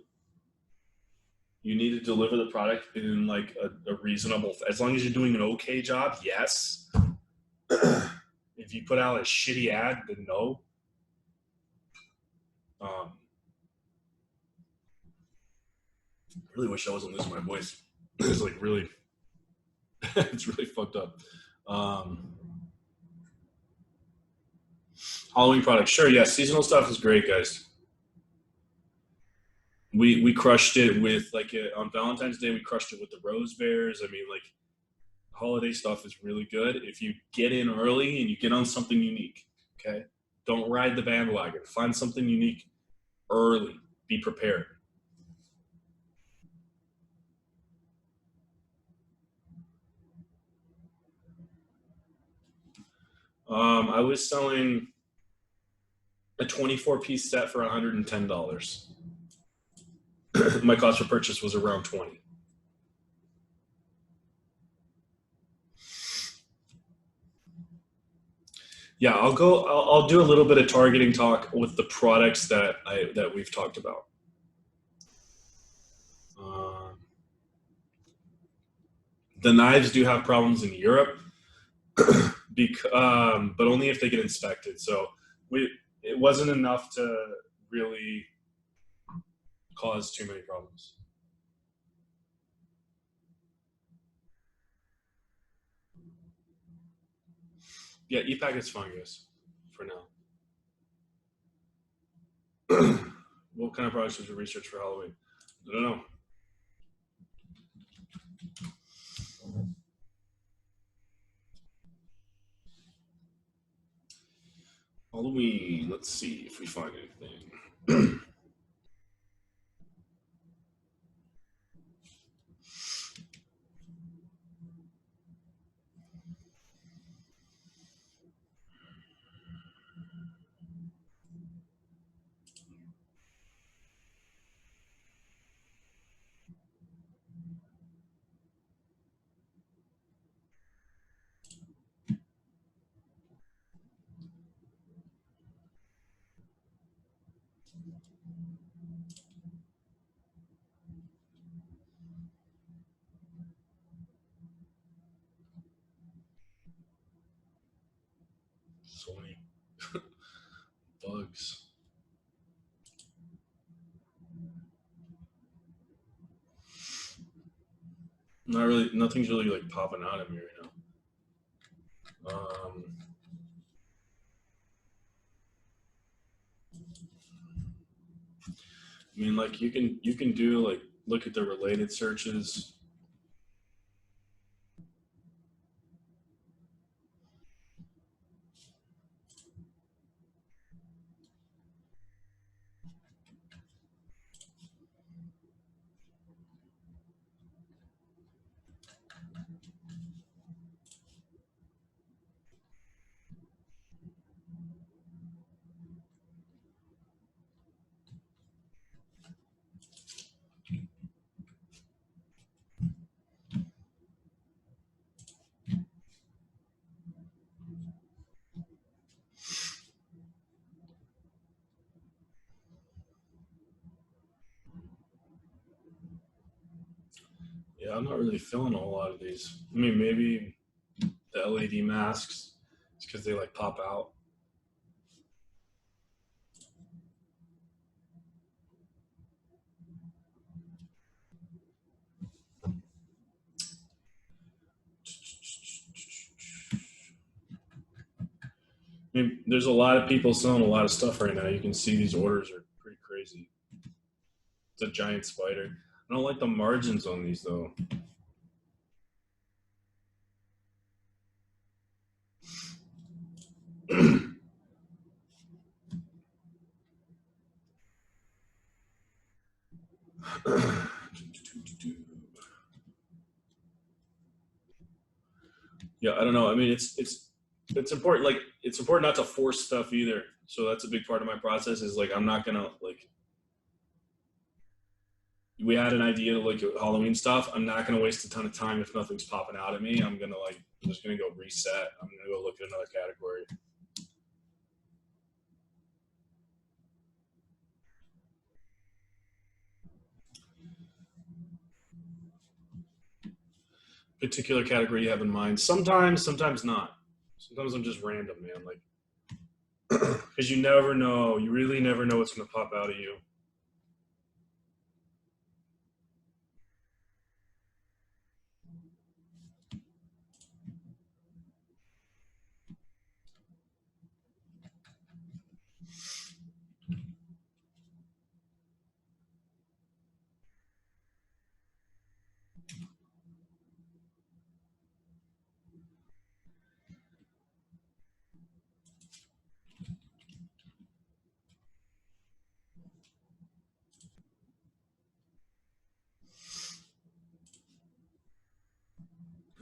You need to deliver the product in like a reasonable, as long as you're doing an okay job, yes. If you put out a shitty ad, then no. I really wish I wasn't losing my voice. It's like really, it's really fucked up. Halloween products, sure, yeah. Seasonal stuff is great, guys. We crushed it with like on Valentine's Day. We crushed it with the Rose Bears. I mean, like holiday stuff is really good if you get in early and you get on something unique. Okay, don't ride the bandwagon. Find something unique early. Be prepared. I was selling a 24-piece set for $110. My cost per purchase was around 20. Yeah, I'll do a little bit of targeting talk with the products that we've talked about. The knives do have problems in Europe, but only if they get inspected. So it wasn't enough to really cause too many problems. Yeah, e-packet's fine, guys, for now. What kind of products was your research for Halloween? I don't know. Halloween. Let's see if we find anything. So many bugs. Not really. Nothing's really like popping out at me right now. I mean, like you can do like look at the related searches. Yeah, I'm not really feeling a whole lot of these. I mean, maybe the LED masks, it's because they like pop out. I mean, there's a lot of people selling a lot of stuff right now. You can see these orders are pretty crazy. It's a giant spider. I don't like the margins on these though. Yeah, I don't know. I mean, it's important. Like, it's important not to force stuff either. So that's a big part of my process. Is like I'm not gonna like. We had an idea to look at Halloween stuff. I'm not gonna waste a ton of time if nothing's popping out at me. I'm just gonna go reset. I'm gonna go look at another category. Particular category you have in mind? Sometimes not. Sometimes I'm just random, man. Like, because you never know. You really never know what's gonna pop out of you.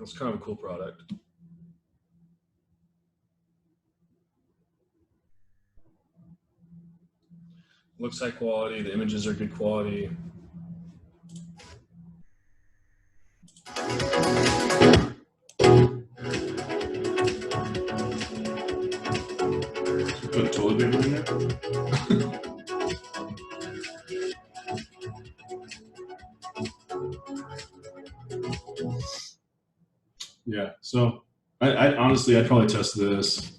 It's kind of a cool product. Looks high quality. The images are good quality. Put toilet paper in there. Yeah. So I honestly, I'd probably test this.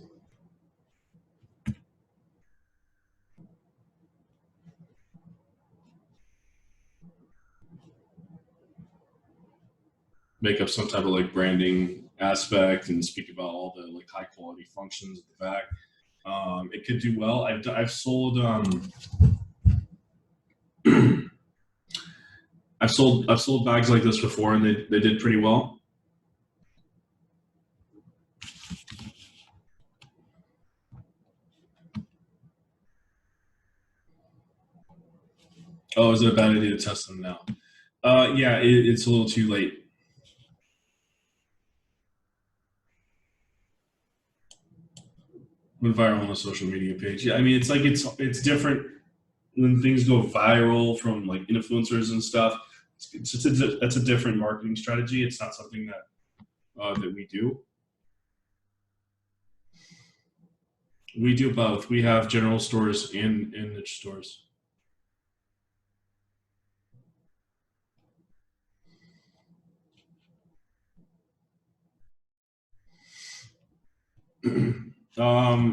Make up some type of like branding aspect and speak about all the like high quality functions at the back. It could do well. I've sold I've sold bags like this before and they did pretty well. Oh, is it a bad idea to test them now? Yeah, it's a little too late. Went viral on a social media page. Yeah, I mean, it's different when things go viral from like influencers and stuff. That's a different marketing strategy. It's not something that we do. We do both. We have general stores and niche stores.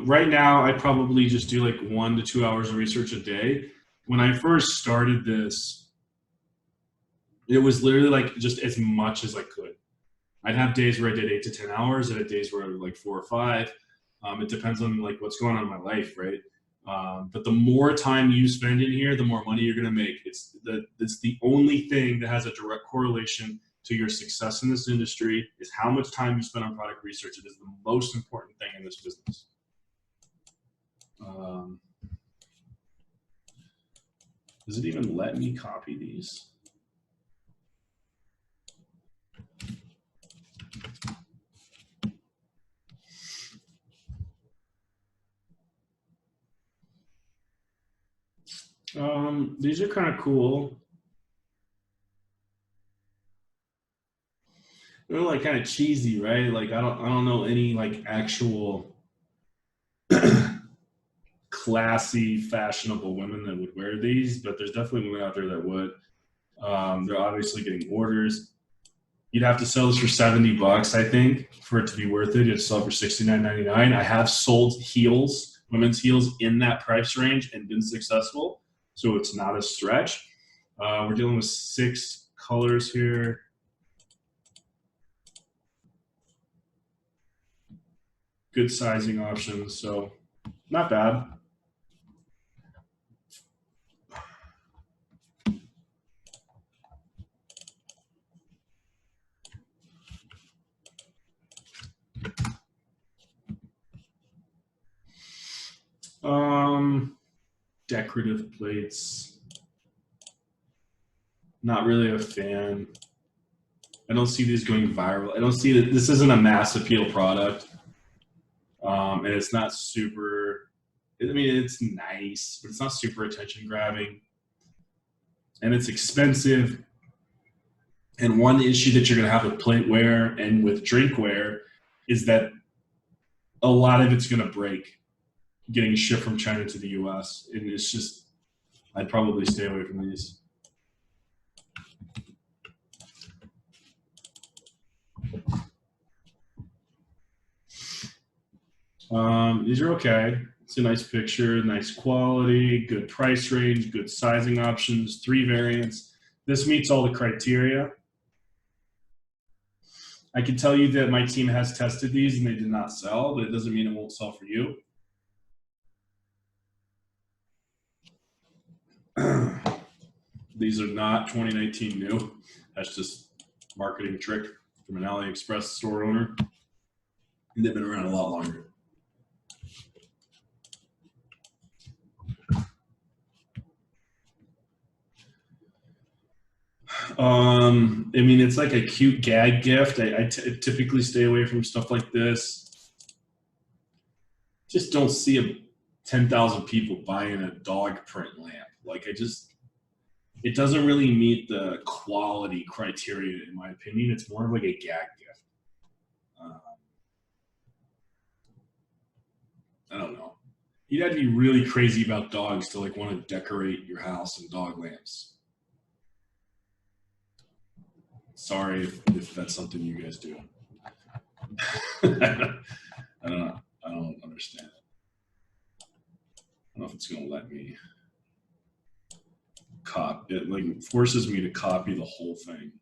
Right now, I probably just do like 1 to 2 hours of research a day. When I first started this, it was literally like just as much as I could. I'd have days where I did 8 to 10 hours, and days where I would like 4 or 5. It depends on like what's going on in my life, right? But the more time you spend in here, the more money you're going to make. It's the only thing that has a direct correlation to your success in this industry is how much time you spend on product research. It is the most important thing in this business. Um, does it even let me copy these? These are kind of cool. They're like kind of cheesy, right? Like I don't know any like actual classy, fashionable women that would wear these, but there's definitely women out there that would. They're obviously getting orders. You'd have to sell this for $70, I think, for it to be worth it. You'd sell it for $69.99. I have sold heels, women's heels, in that price range and been successful, so it's not a stretch. We're dealing with 6 colors here. Good sizing options, so not bad. Decorative plates. Not really a fan. I don't see these going viral. I don't see that this isn't a mass appeal product. And it's not super, I mean, it's nice, but it's not super attention grabbing. And it's expensive. And one issue that you're going to have with plateware and with drinkware is that a lot of it's going to break getting shipped from China to the US. And it's just, I'd probably stay away from these. These are okay. It's a nice picture, nice quality, good price range, good sizing options, 3 variants. This meets all the criteria. I can tell you that my team has tested these and they did not sell, but it doesn't mean it won't sell for you. These are not 2019 new. That's just marketing trick from an AliExpress store owner. And they've been around a lot longer. I mean, it's like a cute gag gift. I typically stay away from stuff like this. Just don't see 10,000 people buying a dog print lamp. Like it doesn't really meet the quality criteria, in my opinion. It's more of like a gag gift. I don't know. You'd have to be really crazy about dogs to like want to decorate your house in dog lamps. Sorry if that's something you guys do. I don't know. I don't understand it. I don't know if it's gonna let me copy it. Like forces me to copy the whole thing.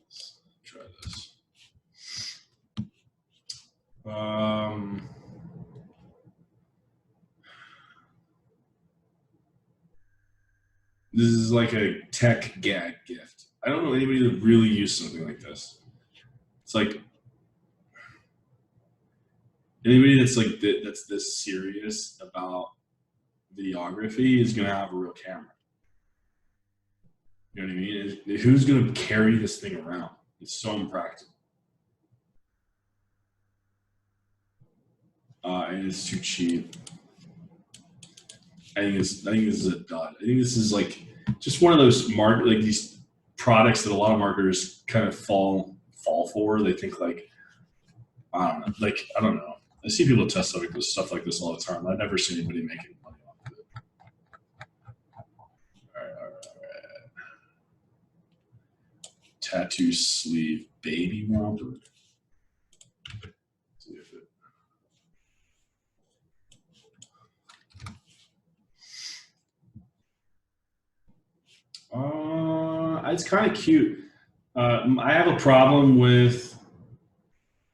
Let's try this. This is like a tech gag gift. I don't know anybody that really used something like this. It's like Anybody that's like that's this serious about videography is going to have a real camera. You know what I mean? Who's going to carry this thing around? It's so impractical. And it's too cheap. I think this is a dud. I think this is like just one of those these products that a lot of marketers kind of fall for. They think like, I don't know. I see people test stuff like this all the time. I've never seen anybody making money off of it. All right. Tattoo sleeve baby romper. See if it. It's kind of cute. I have a problem with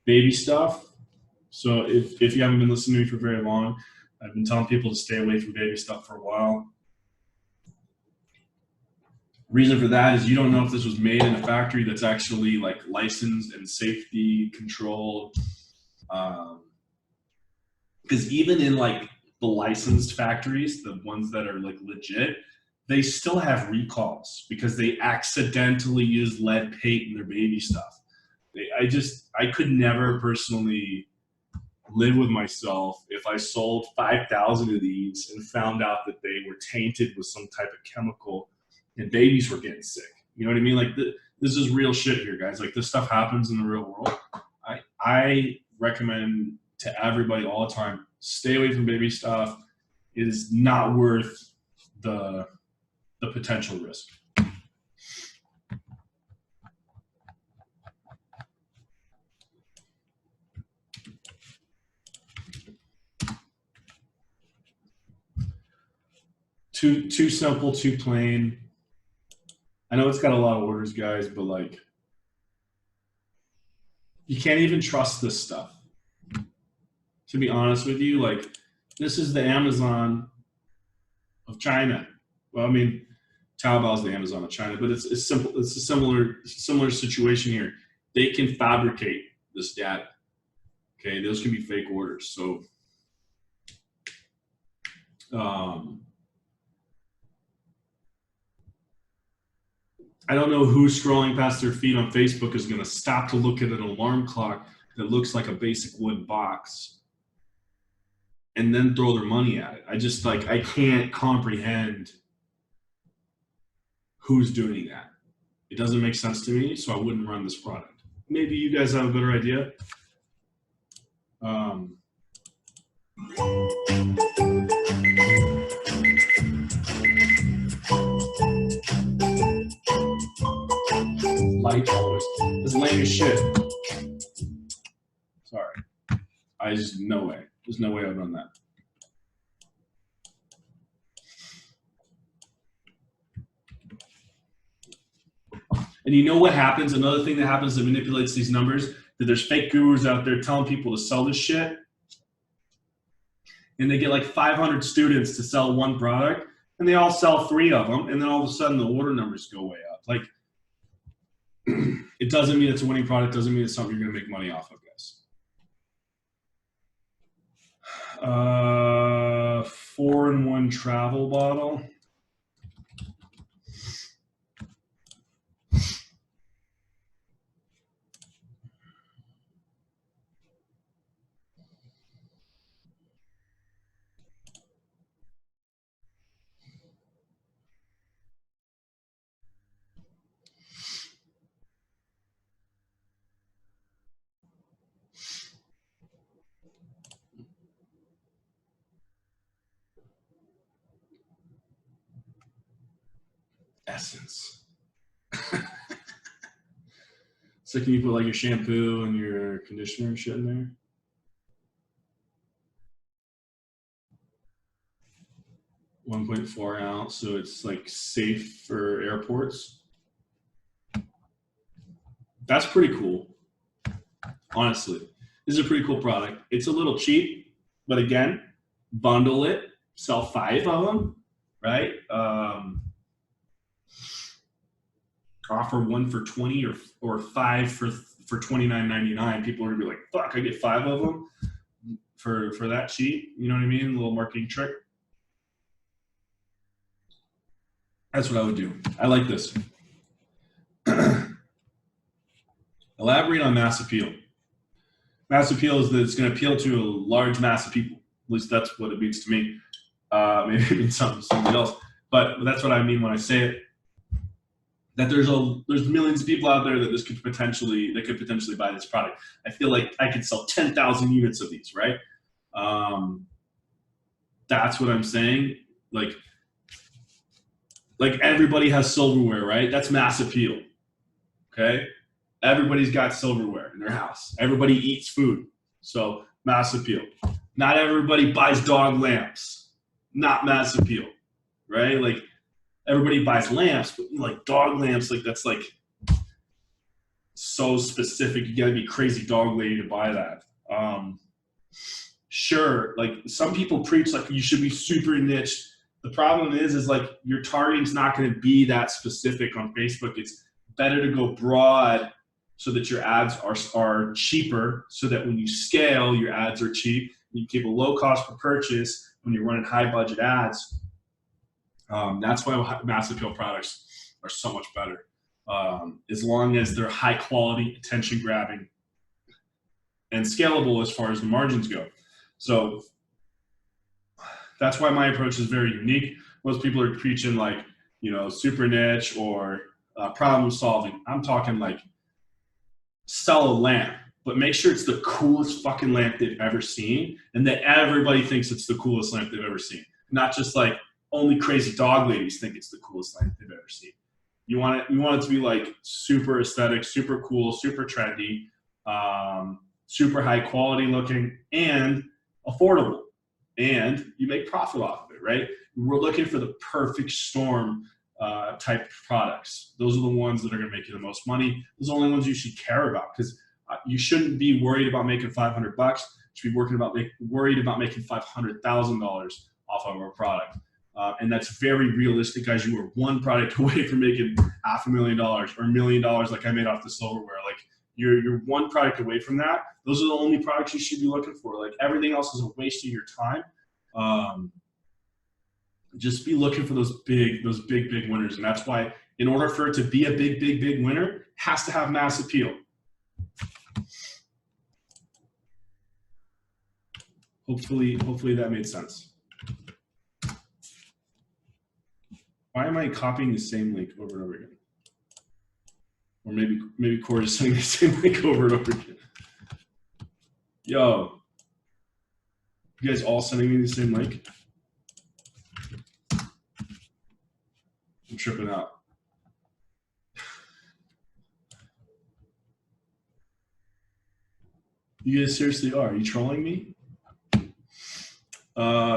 baby stuff. So if you haven't been listening to me for very long, I've been telling people to stay away from baby stuff for a while. Reason for that is you don't know if this was made in a factory that's actually like licensed and safety controlled. Because even in like the licensed factories, the ones that are like legit, they still have recalls because they accidentally use lead paint in their baby stuff. I could never personally live with myself if I sold 5,000 of these and found out that they were tainted with some type of chemical and babies were getting sick. You know what I mean? Like this is real shit here, guys. Like this stuff happens in the real world. I recommend to everybody all the time, stay away from baby stuff. It is not worth the potential risk. Too simple, too plain. I know it's got a lot of orders, guys, but like, you can't even trust this stuff. To be honest with you, like, this is the Amazon of China. Well, I mean, Taobao is the Amazon of China, but it's simple. It's a similar situation here. They can fabricate this data. Okay, those can be fake orders. So, I don't know who scrolling past their feed on Facebook is going to stop to look at an alarm clock that looks like a basic wood box and then throw their money at it. I can't comprehend who's doing that. It doesn't make sense to me, so I wouldn't run this product. Maybe you guys have a better idea. Light colors. It's lame as shit. Sorry. No way. There's no way I'd run that. And you know what happens? Another thing that happens that manipulates these numbers, that there's fake gurus out there telling people to sell this shit. And they get like 500 students to sell one product, and they all sell 3 of them, and then all of a sudden the order numbers go way up. Like, it doesn't mean it's a winning product, doesn't mean it's something you're gonna make money off of, guys. 4-in-1 travel bottle. Essence. So can you put like your shampoo and your conditioner and shit in there? .4 ounce, so it's like safe for airports. That's pretty cool. Honestly, this is a pretty cool product. It's a little cheap, but again, bundle it, sell 5 of them, right? Offer 1 for 20 or 5 for $29.99. People are gonna be like, fuck, I get 5 of them. for that cheap. You know what I mean? A little marketing trick. That's what I would do. I like this. Elaborate on mass appeal. Mass appeal is that it's going to appeal to a large mass of people. At least that's what it means to me. Maybe it means something else, but that's what I mean when I say it. That there's millions of people out there that could potentially buy this product. I feel like I could sell 10,000 units of these, right? That's what I'm saying. Like everybody has silverware, right? That's mass appeal. Okay, everybody's got silverware in their house. Everybody eats food, so mass appeal. Not everybody buys dog lamps. Not mass appeal, right? Like everybody buys lamps, but like dog lamps, like that's like so specific. You gotta be a crazy dog lady to buy that. Sure, like some people preach like you should be super niche. The problem is like your targeting's not going to be that specific on Facebook. It's better to go broad so that your ads are cheaper, so that when you scale, your ads are cheap. You keep a low cost per purchase when you're running high budget ads. That's why mass appeal products are so much better. As long as they're high quality, attention grabbing, and scalable as far as the margins go. So that's why my approach is very unique. Most people are preaching like, you know, super niche or problem solving. I'm talking like sell a lamp, but make sure it's the coolest fucking lamp they've ever seen, and that everybody thinks it's the coolest lamp they've ever seen. Not just like only crazy dog ladies think it's the coolest lamp they've ever seen. You want it to be like super aesthetic, super cool, super trendy, super high quality looking, and affordable. And you make profit off of it, right? We're looking for the perfect storm type of products. Those are the ones that are going to make you the most money. Those are the only ones you should care about, because you shouldn't be worried about making $500. You should be worried about making $500,000 off of our product. And that's very realistic, guys. You are one product away from making $500,000 or $1 million like I made off the silverware. Like you're one product away from that. Those are the only products you should be looking for. Like everything else is a waste of your time. Just be looking for those big winners. And that's why in order for it to be a big winner, it has to have mass appeal. Hopefully that made sense. Why am I copying the same link over and over again? Or maybe Corey is sending the same link over and over again. Yo, you guys all sending me the same link? I'm tripping out. You guys seriously are. Are you trolling me?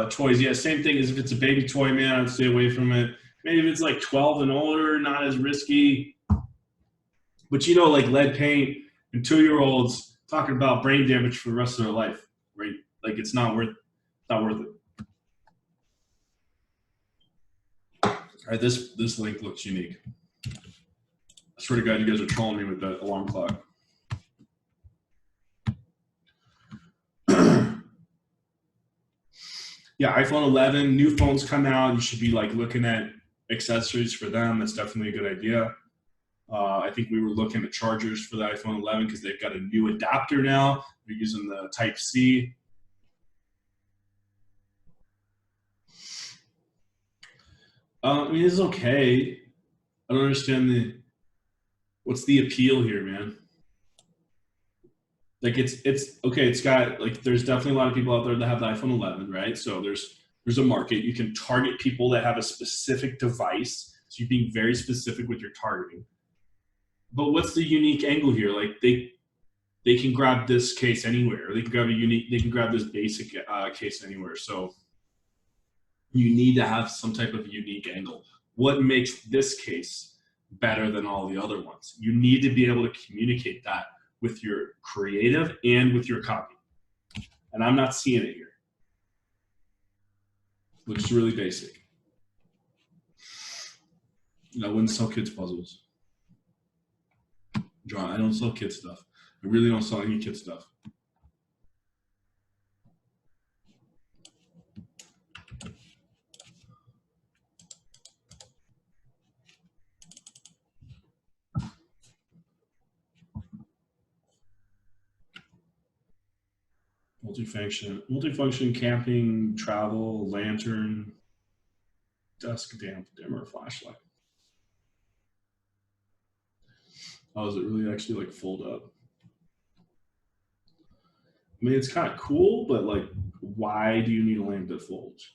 Toys, yeah, same thing as if it's a baby toy, man, I'd stay away from it. Maybe if it's like 12 and older, not as risky. But you know, like lead paint and 2-year-olds talking about brain damage for the rest of their life, right? Like it's not worth it. All right, this link looks unique. I swear to God, you guys are trolling me with that alarm clock. Yeah, iPhone 11, new phones come out. You should be like looking at accessories for them. That's definitely a good idea. I think we were looking at chargers for the iPhone 11 because they've got a new adapter now. They're using the Type-C. I mean, it's okay. I don't understand what's the appeal here, man? Like it's okay. It's got like there's definitely a lot of people out there that have the iPhone 11, right? So there's a market. You can target people that have a specific device. So you're being very specific with your targeting. But what's the unique angle here? Like they can grab this case anywhere. They can grab this basic case anywhere. So you need to have some type of unique angle. What makes this case better than all the other ones? You need to be able to communicate that with your creative and with your copy. And I'm not seeing it here. Looks really basic. I wouldn't sell kids puzzles. John, I don't sell kid stuff. I really don't sell any kid stuff. multifunction camping, travel, lantern, desk lamp, dimmer, flashlight. Oh, does it really actually like fold up? I mean, it's kind of cool, but like, why do you need a lamp that folds?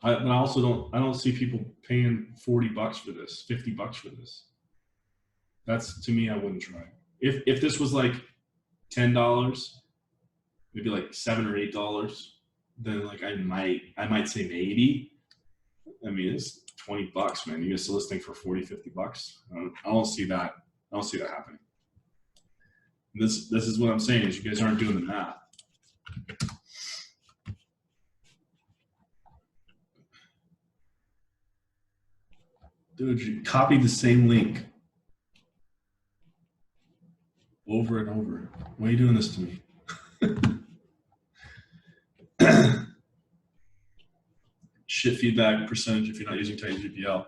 But I also don't see people paying $40 for this, $50 for this. That's, to me, I wouldn't try. If this was like $10, maybe like $7 or $8, then like I might say maybe. I mean, it's $20, man. You get a listing for $40, $50. I don't see that. I don't see that happening. This is what I'm saying is you guys aren't doing the math. Dude, you copied the same link over and over. Why are you doing this to me? Shit feedback percentage if you're not using tight GPL.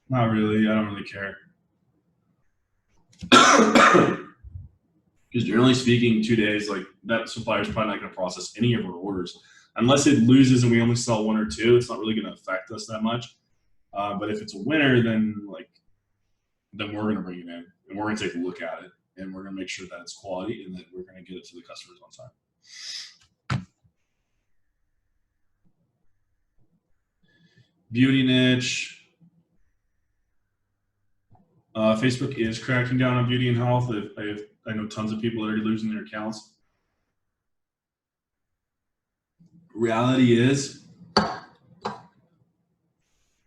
Not really. I don't really care. Because generally speaking, 2 days, like that supplier's probably not going to process any of our orders unless it loses and we only sell 1 or 2. It's not really going to affect us that much. But if it's a winner, then we're going to bring it in and we're going to take a look at it and we're going to make sure that it's quality and that we're going to get it to the customers on time. Beauty niche. Facebook is cracking down on beauty and health. I know tons of people that are losing their accounts. Reality is,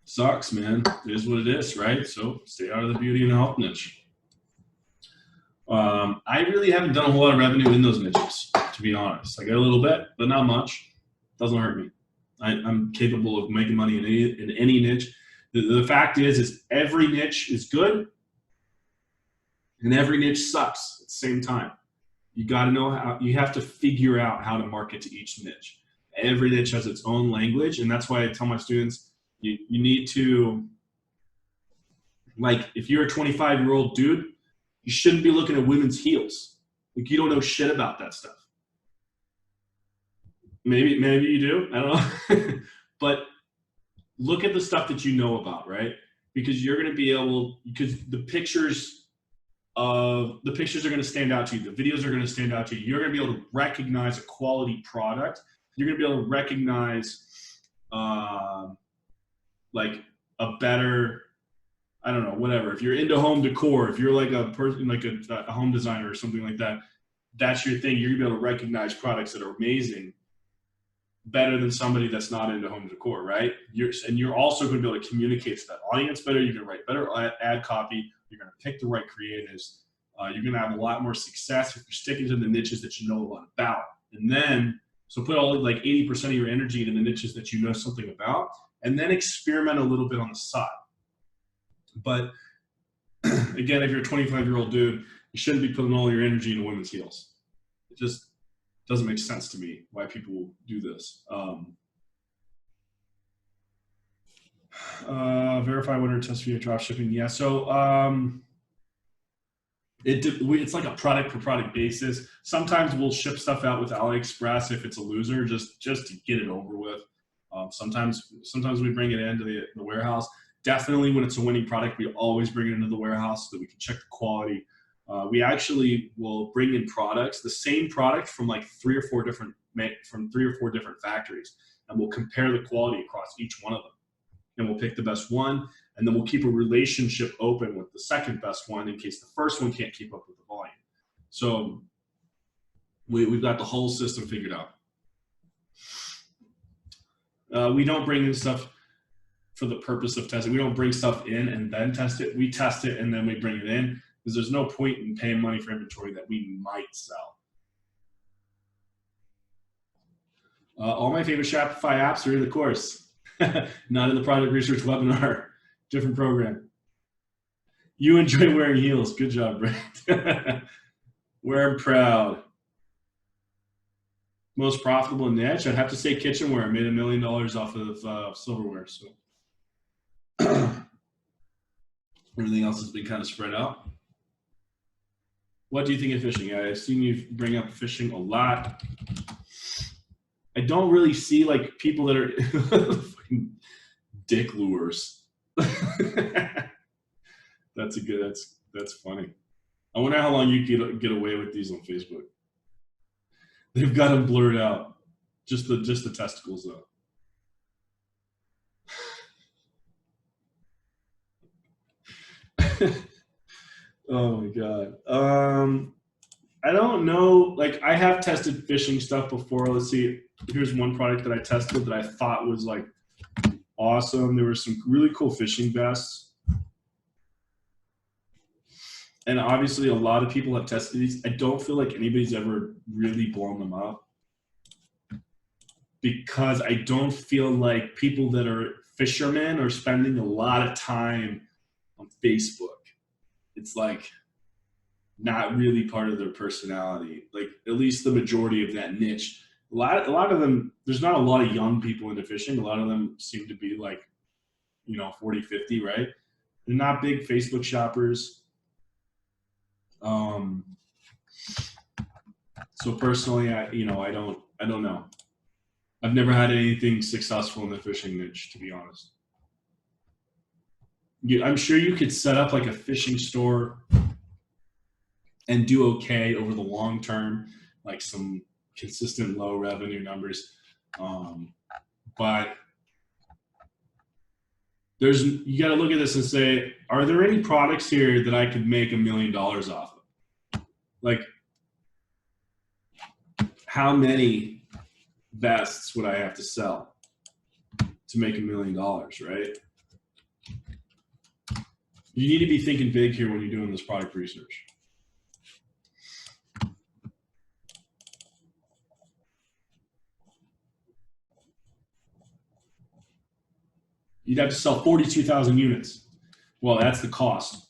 sucks, man. It is what it is, right? So stay out of the beauty and health niche. I really haven't done a whole lot of revenue in those niches, to be honest. I got a little bit, but not much. Doesn't hurt me. I'm capable of making money in any niche. The fact is every niche is good and every niche sucks at the same time. You got to know how, you have to figure out how to market to each niche. Every niche has its own language, and that's why I tell my students, you need to, like, if you're a 25-year-old dude, you shouldn't be looking at women's heels. Like, you don't know shit about that stuff. Maybe you do, I don't know. But look at the stuff that you know about, right? Because you're going to be able, because the pictures are going to stand out to you. The videos are going to stand out to you. You're going to be able to recognize a quality product. You're going to be able to recognize like a better, I don't know, whatever. If you're into home decor, if you're like a person, like a home designer or something like that, that's your thing. You're going to be able to recognize products that are amazing better than somebody that's not into home decor, right? You're also going to be able to communicate to that audience better. You're going to write better ad copy. You're going to pick the right creatives. You're going to have a lot more success if you're sticking to the niches that you know a lot about. And then, so put all like 80% of your energy into the niches that you know something about, and then experiment a little bit on the side. But again, if you're a 25-year-old dude, you shouldn't be putting all your energy into women's heels. It just doesn't make sense to me why people do this. Verify winner test via dropshipping. Yeah, so it's like a product per product basis. Sometimes we'll ship stuff out with AliExpress if it's a loser, just to get it over with. Sometimes we bring it into the warehouse. Definitely when it's a winning product, we always bring it into the warehouse so that we can check the quality. We actually will bring in products, the same product from like 3 or 4 different factories, and we'll compare the quality across each one of them. And we'll pick the best one, and then we'll keep a relationship open with the second best one in case the first one can't keep up with the volume. So we've got the whole system figured out. We don't bring in stuff for the purpose of testing. We don't bring stuff in and then test it. We test it and then we bring it in, because there's no point in paying money for inventory that we might sell. All my favorite Shopify apps are in the course. Not in the product research webinar. Different program. You enjoy wearing heels. Good job, Brent. Wear them proud. Most profitable niche, I'd have to say kitchenware. I made $1 million off of silverware. So everything else has been kind of spread out. What do you think of fishing? I've seen you bring up fishing a lot. I don't really see like people that are fucking dick lures. That's funny. I wonder how long you get away with these on Facebook. They've got them blurred out. Just the testicles though. Oh my god. I don't know. Like I have tested fishing stuff before. Let's see. Here's one product that I tested that I thought was like awesome. There were some really cool fishing vests. And obviously a lot of people have tested these. I don't feel like anybody's ever really blown them up because I don't feel like people that are fishermen are spending a lot of time on Facebook. It's like not really part of their personality. Like at least the majority of that niche. A lot of them, there's not a lot of young people into fishing. A lot of them seem to be like, 40, 50, right? They're not big Facebook shoppers. So personally, I don't know. I've never had anything successful in the fishing niche, to be honest. I'm sure you could set up like a fishing store and do okay over the long term, like some consistent low revenue numbers. But you got to look at this and say, are there any products here that I could make $1 million off of? Like, how many vests would I have to sell to make $1 million, right? You need to be thinking big here when you're doing this product research. You'd have to sell 42,000 units. Well, that's the cost.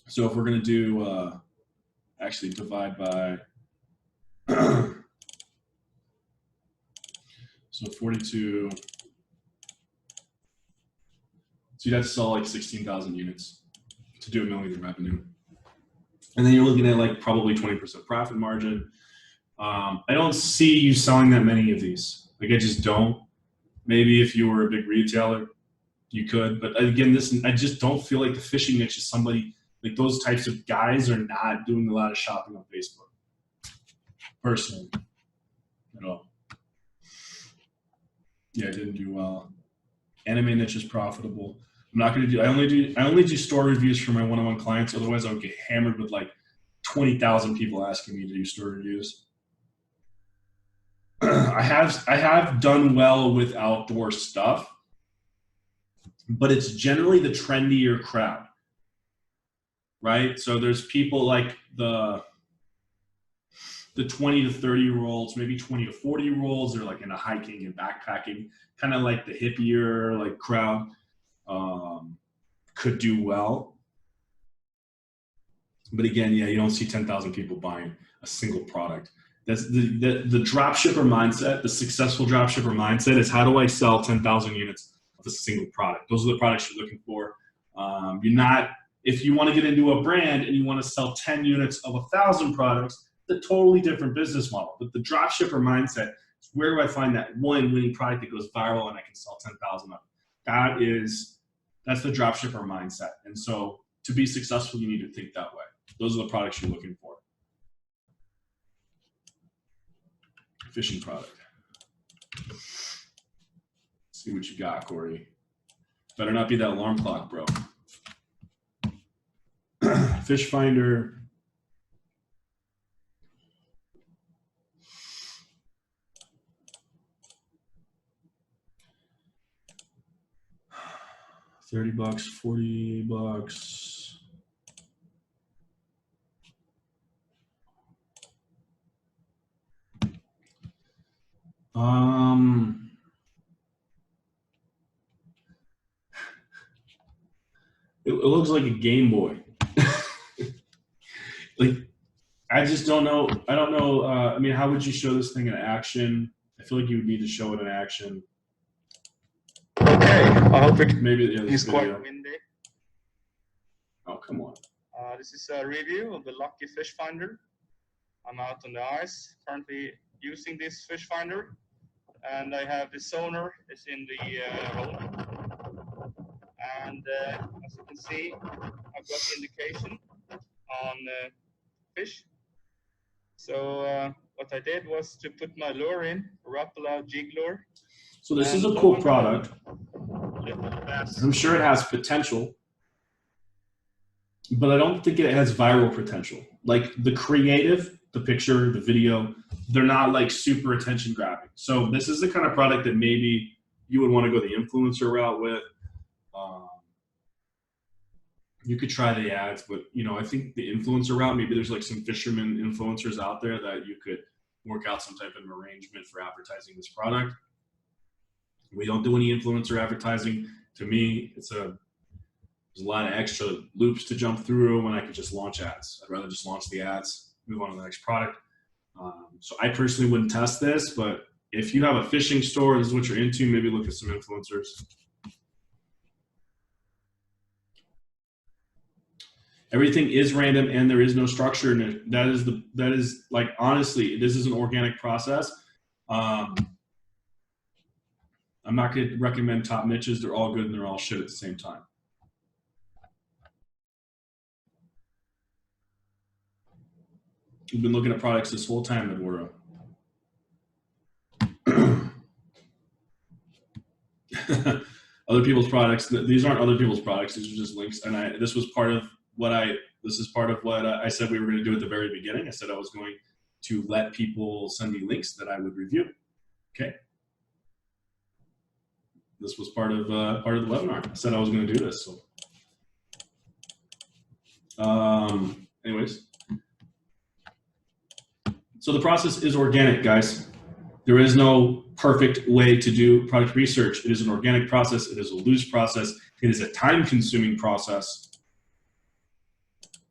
So if we're going to do, actually divide by, so 42, so you'd have to sell like 16,000 units to do $1 million in revenue. And then you're looking at like probably 20% profit margin. I don't see you selling that many of these. Like I just don't. Maybe if you were a big retailer, you could. But again, I just don't feel like the fishing niche is somebody, like those types of guys are not doing a lot of shopping on Facebook. Personally, at all. Yeah, I didn't do well. Anime niche is profitable. I'm not going to do, I only do store reviews for my one-on-one clients. Otherwise I would get hammered with like 20,000 people asking me to do store reviews. I have done well with outdoor stuff, but it's generally the trendier crowd, right? So there's people like the 20 to 30-year-olds, maybe 20 to 40-year-olds. They're like into hiking and backpacking, kind of like the hippier like crowd could do well. But again, yeah, you don't see 10,000 people buying a single product. That's the dropshipper mindset. The successful dropshipper mindset is, how do I sell 10,000 units of a single product? Those are the products you're looking for. If you want to get into a brand and you want to sell 10 units of 1,000 products, it's a totally different business model. But the dropshipper mindset is, where do I find that one winning product that goes viral and I can sell 10,000 of it? That's the dropshipper mindset. And so to be successful, you need to think that way. Those are the products you're looking for. Fishing product. Let's see what you got, Corey. Better not be that alarm clock, bro. Fish finder. $30, $40. It looks like a Game Boy. Like, I just don't know. I don't know. I mean, how would you show this thing in action? I feel like you would need to show it in action. Okay, I hope Maybe it's quite windy. Oh, come on. This is a review of the Lucky Fish Finder. I'm out on the ice, currently using this fish finder, and I have the sonar is in the hole. And as you can see, I've got indication on fish. So what I did was to put my lure in, Rapala jig lure. So this is a cool product. I'm sure it has potential, but I don't think it has viral potential. Like the creative, the picture, the video, they're not like super attention grabbing. So this is the kind of product that maybe you would want to go the influencer route with. You could try the ads, but you know, I think the influencer route, maybe there's like some fisherman influencers out there that you could work out some type of arrangement for advertising this product. We don't do any influencer advertising. To me, there's a lot of extra loops to jump through when I could just launch ads. I'd rather just launch the ads, move on to the next product. So I personally wouldn't test this, but if you have a fishing store, this is what you're into, maybe look at some influencers. Everything is random and there is no structure in it. That is like, honestly, this is an organic process. I'm not going to recommend top niches. They're all good and they're all shit at the same time. We've been looking at products this whole time, Eduardo. Other people's products. These aren't other people's products. These are just links. And this was part of what I said we were going to do at the very beginning. I said I was going to let people send me links that I would review. Okay. This was part of the webinar. I said I was going to do this. So, anyways. So the process is organic, guys. There is no perfect way to do product research. It is an organic process. It is a loose process. It is a time-consuming process.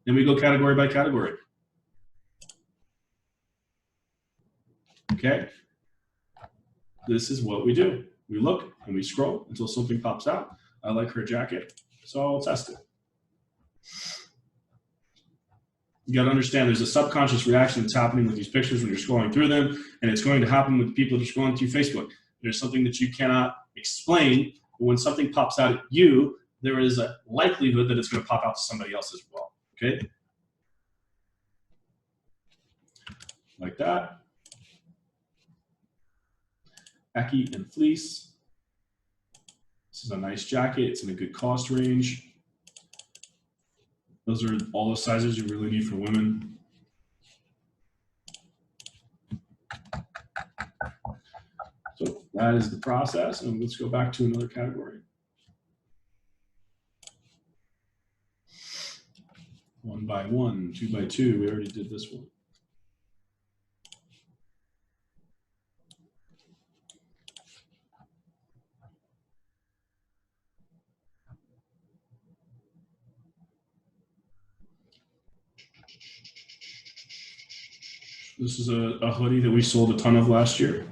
Then we go category by category. Okay? This is what we do. We look and we scroll until something pops out. I like her jacket, so I'll test it. You got to understand there's a subconscious reaction that's happening with these pictures when you're scrolling through them, and it's going to happen with people that are scrolling through Facebook. There's something that you cannot explain, but when something pops out at you, there is a likelihood that it's going to pop out to somebody else as well. Okay? Like that. Eki and fleece. This is a nice jacket. It's in a good cost range. Those are all the sizes you really need for women. So that is the process. And let's go back to another category. 1 by 1, 2 by 2. We already did this one. This is a hoodie that we sold a ton of last year.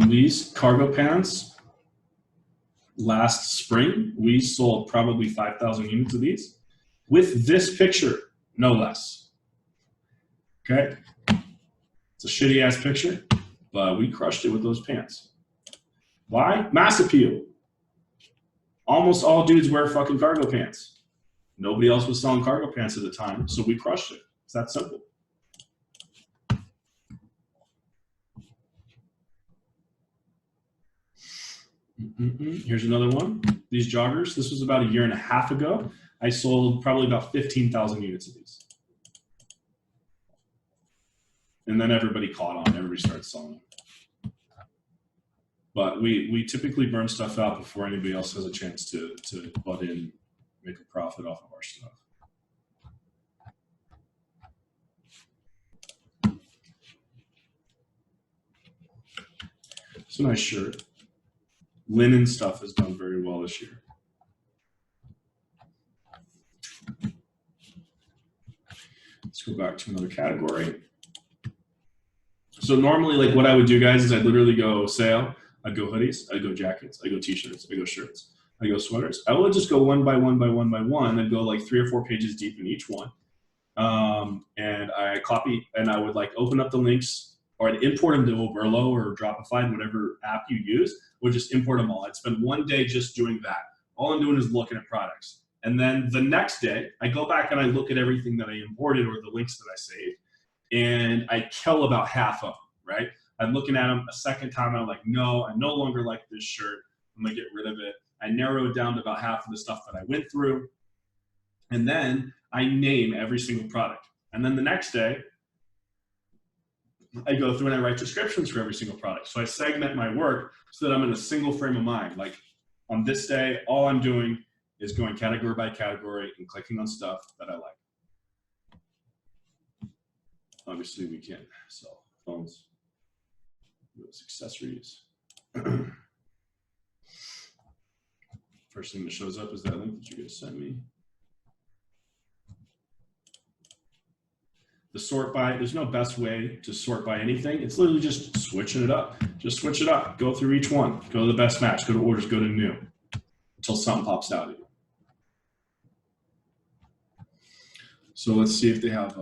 These cargo pants, last spring, we sold probably 5,000 units of these with this picture, no less. Okay? It's a shitty ass picture, but we crushed it with those pants. Why? Mass appeal. Almost all dudes wear fucking cargo pants. Nobody else was selling cargo pants at the time, so we crushed it. It's that simple. Here's another one. These joggers, this was about 1.5 years ago. I sold probably about 15,000 units of these. then everybody caught on. Everybody started selling them. But we typically burn stuff out before anybody else has a chance to butt in, make a profit off of our stuff. It's a nice shirt. Linen stuff has done very well this year. Let's go back to another category. So normally, like what I would do, guys, is I'd literally go sale. I'd go hoodies. I'd go jackets. I'd go t-shirts. I'd go shirts. I'd go sweaters. I would just go one by one by one by one. I'd go like 3 or 4 pages deep in each one. And I copy, and I would like open up the links, or I'd import them to Oberlo or Dropify, whatever app you use. Would just import them all. I'd spend one day just doing that. All I'm doing is looking at products. And then the next day, I go back and I look at everything that I imported or the links that I saved, and I kill about half of them, right? I'm looking at them a second time, and I'm like, no, I no longer like this shirt. I'm gonna get rid of it. I narrow it down to about half of the stuff that I went through, and then I name every single product. And then the next day, I go through and I write descriptions for every single product. So I segment my work so that I'm in a single frame of mind. Like on this day, all I'm doing is going category by category and clicking on stuff that I like. Obviously, we can sell phones, accessories. First thing that shows up is that link that you guys sent me. The sort by, there's no best way to sort by anything. It's literally just switching it up. Just switch it up. Go through each one. Go to the best match. Go to orders. Go to new until something pops out at you. So let's see if they have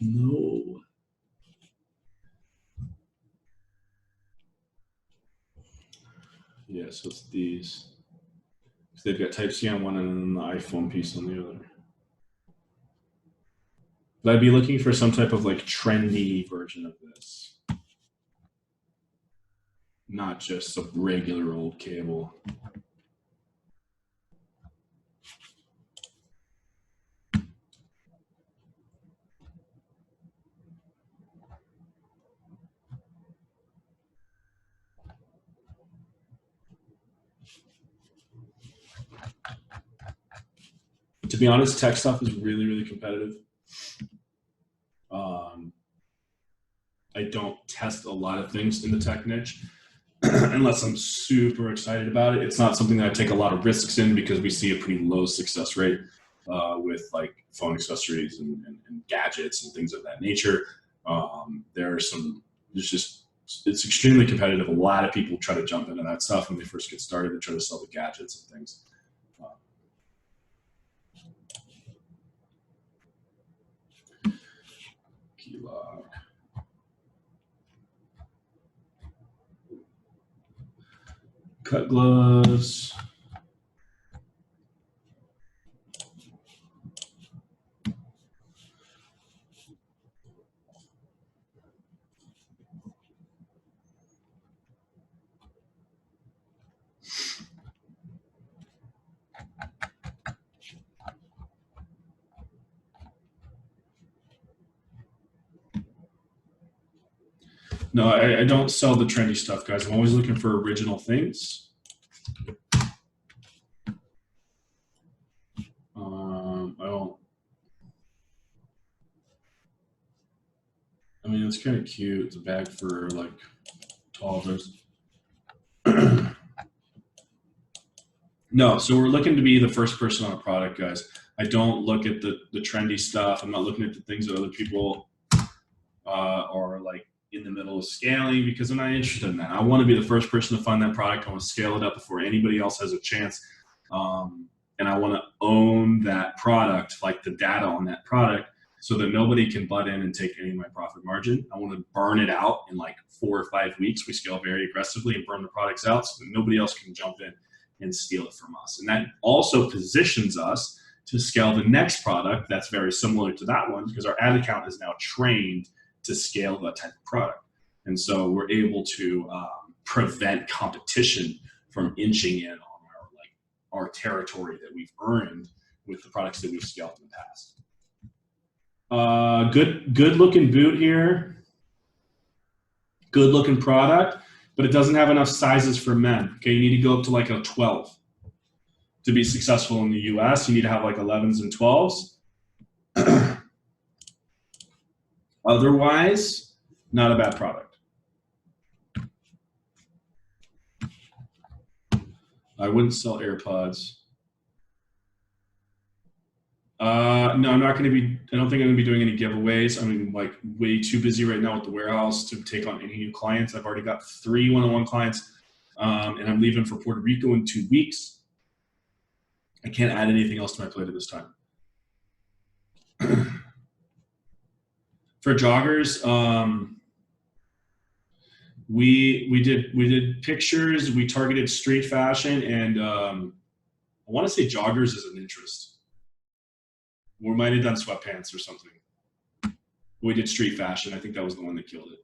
no. Yeah, so it's these. So they've got Type-C on one and then the iPhone piece on the other. But I'd be looking for some type of like trendy version of this. Not just a regular old cable. To be honest, tech stuff is really, really competitive. I don't test a lot of things in the tech niche unless I'm super excited about it. It's not something that I take a lot of risks in because we see a pretty low success rate with like phone accessories and gadgets and things of that nature. It's extremely competitive. A lot of people try to jump into that stuff when they first get started and try to sell the gadgets and things. Key lock. Cut gloves. No, I don't sell the trendy stuff, guys. I'm always looking for original things. I mean, it's kind of cute. It's a bag for like toddlers. No, so we're looking to be the first person on a product, guys. I don't look at the trendy stuff. I'm not looking at the things that other people are like in the middle of scaling because I'm not interested in that. I want to be the first person to find that product. I want to scale it up before anybody else has a chance. And I want to own that product, like the data on that product, so that nobody can butt in and take any of my profit margin. I want to burn it out in like 4 or 5 weeks. We scale very aggressively and burn the products out so that nobody else can jump in and steal it from us. And that also positions us to scale the next product that's very similar to that one, because our ad account is now trained to scale that type of product. And so we're able to prevent competition from inching in on our territory that we've earned with the products that we've scaled in the past. Good looking boot here. Good looking product, but it doesn't have enough sizes for men. Okay, you need to go up to like a 12 to be successful in the US. You need to have like 11s and 12s. Otherwise, not a bad product. I wouldn't sell AirPods. No, I'm not going to be, I don't think I'm going to be doing any giveaways. I'm like way too busy right now with the warehouse to take on any new clients. I've already got 3 one-on-one clients, and I'm leaving for Puerto Rico in 2 weeks. I can't add anything else to my plate at this time. For joggers, we did pictures, we targeted street fashion, and I want to say joggers is an interest. We might have done sweatpants or something. We did street fashion. I think that was the one that killed it.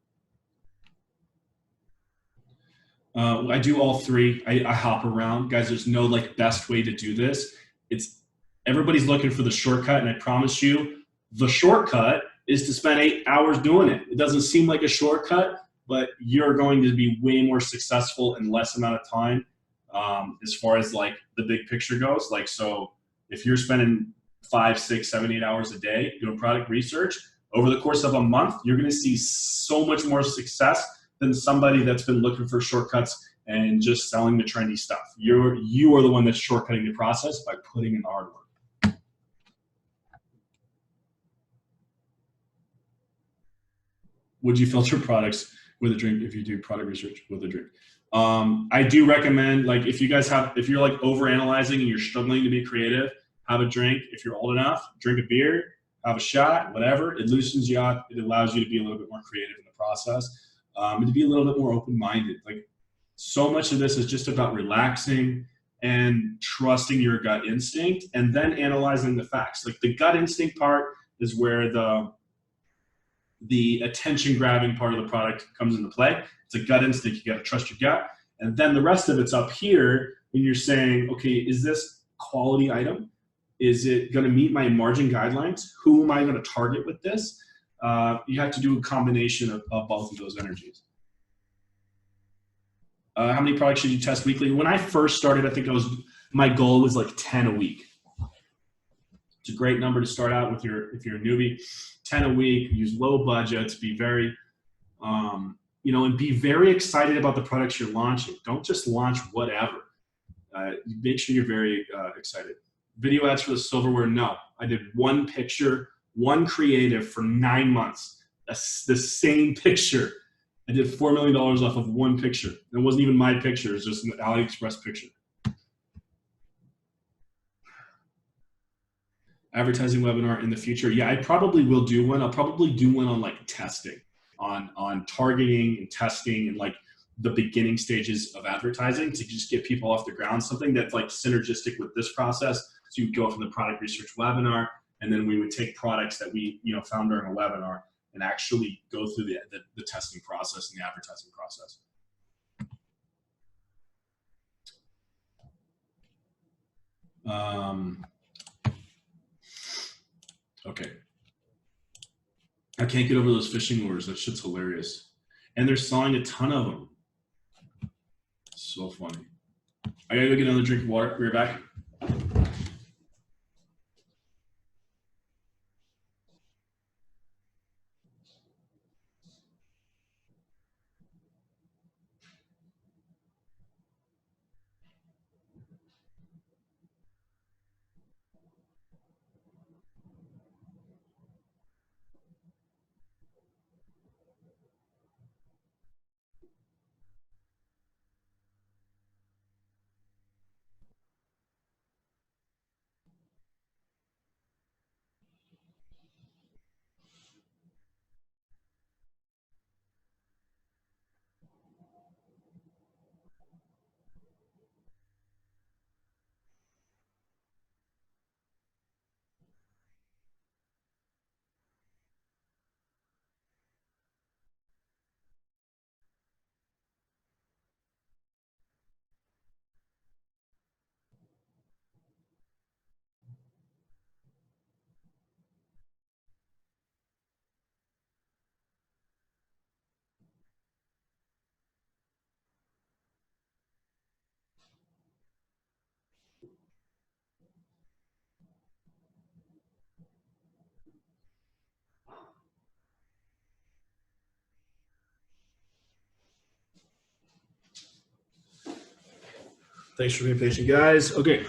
I do all 3. I hop around. Guys, there's no like best way to do this. It's everybody's looking for the shortcut, and I promise you, the shortcut is to spend 8 hours doing it. It doesn't seem like a shortcut, but you're going to be way more successful in less amount of time as far as like the big picture goes. Like, so if you're spending 5, 6, 7, 8 hours a day doing product research, over the course of a month, you're going to see so much more success than somebody that's been looking for shortcuts and just selling the trendy stuff. You are the one that's shortcutting the process by putting in the hard work. Would you filter products with a drink if you do product research with a drink? I do recommend, like, if you're like overanalyzing and you're struggling to be creative, have a drink. If you're old enough, drink a beer, have a shot, whatever. It loosens you up. It allows you to be a little bit more creative in the process, and to be a little bit more open-minded. Like, so much of this is just about relaxing and trusting your gut instinct, and then analyzing the facts. Like, the gut instinct part is where the attention-grabbing part of the product comes into play. It's a gut instinct. You got to trust your gut, and then the rest of it's up here when you're saying, okay, is this quality item? Is it going to meet my margin guidelines? Who am I going to target with this? You have to do a combination of both of those energies. How many products should you test weekly? When I first started, I think my goal was like 10 a week. It's a great number to start out with if you're a newbie. 10 a week, use low budgets, be very, and be very excited about the products you're launching. Don't just launch whatever. Make sure you're very excited. Video ads for the silverware, no. I did 1 picture, 1 creative for 9 months. The same picture. I did $4 million off of 1 picture. It wasn't even my picture. It was just an AliExpress picture. Advertising webinar in the future. Yeah, I probably will do one. I'll probably do one on like testing, on targeting and testing and like the beginning stages of advertising to just get people off the ground. Something that's like synergistic with this process. So you go from the product research webinar, and then we would take products that we found during a webinar and actually go through the testing process and the advertising process. Okay. I can't get over those fishing lures. That shit's hilarious. And they're selling a ton of them. So funny. I gotta go get another drink of water. We're back. Thanks for being patient, guys. Okay.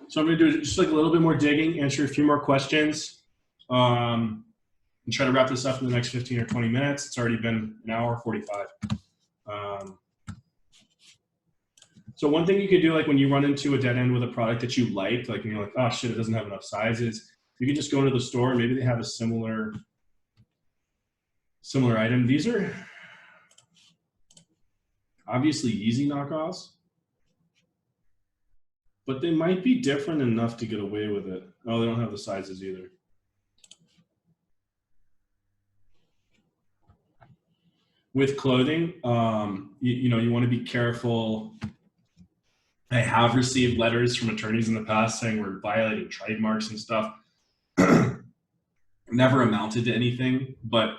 So I'm going to do just like a little bit more digging, answer a few more questions, and try to wrap this up in the next 15 or 20 minutes. It's already been an hour 45. So one thing you could do, like when you run into a dead end with a product that you like and you're like, oh shit, it doesn't have enough sizes, you can just go into the store. Maybe they have a similar item. These are obviously easy knockoffs, but they might be different enough to get away with it. Oh, they don't have the sizes either. With clothing, you want to be careful. I have received letters from attorneys in the past saying we're violating trademarks and stuff. Never amounted to anything, but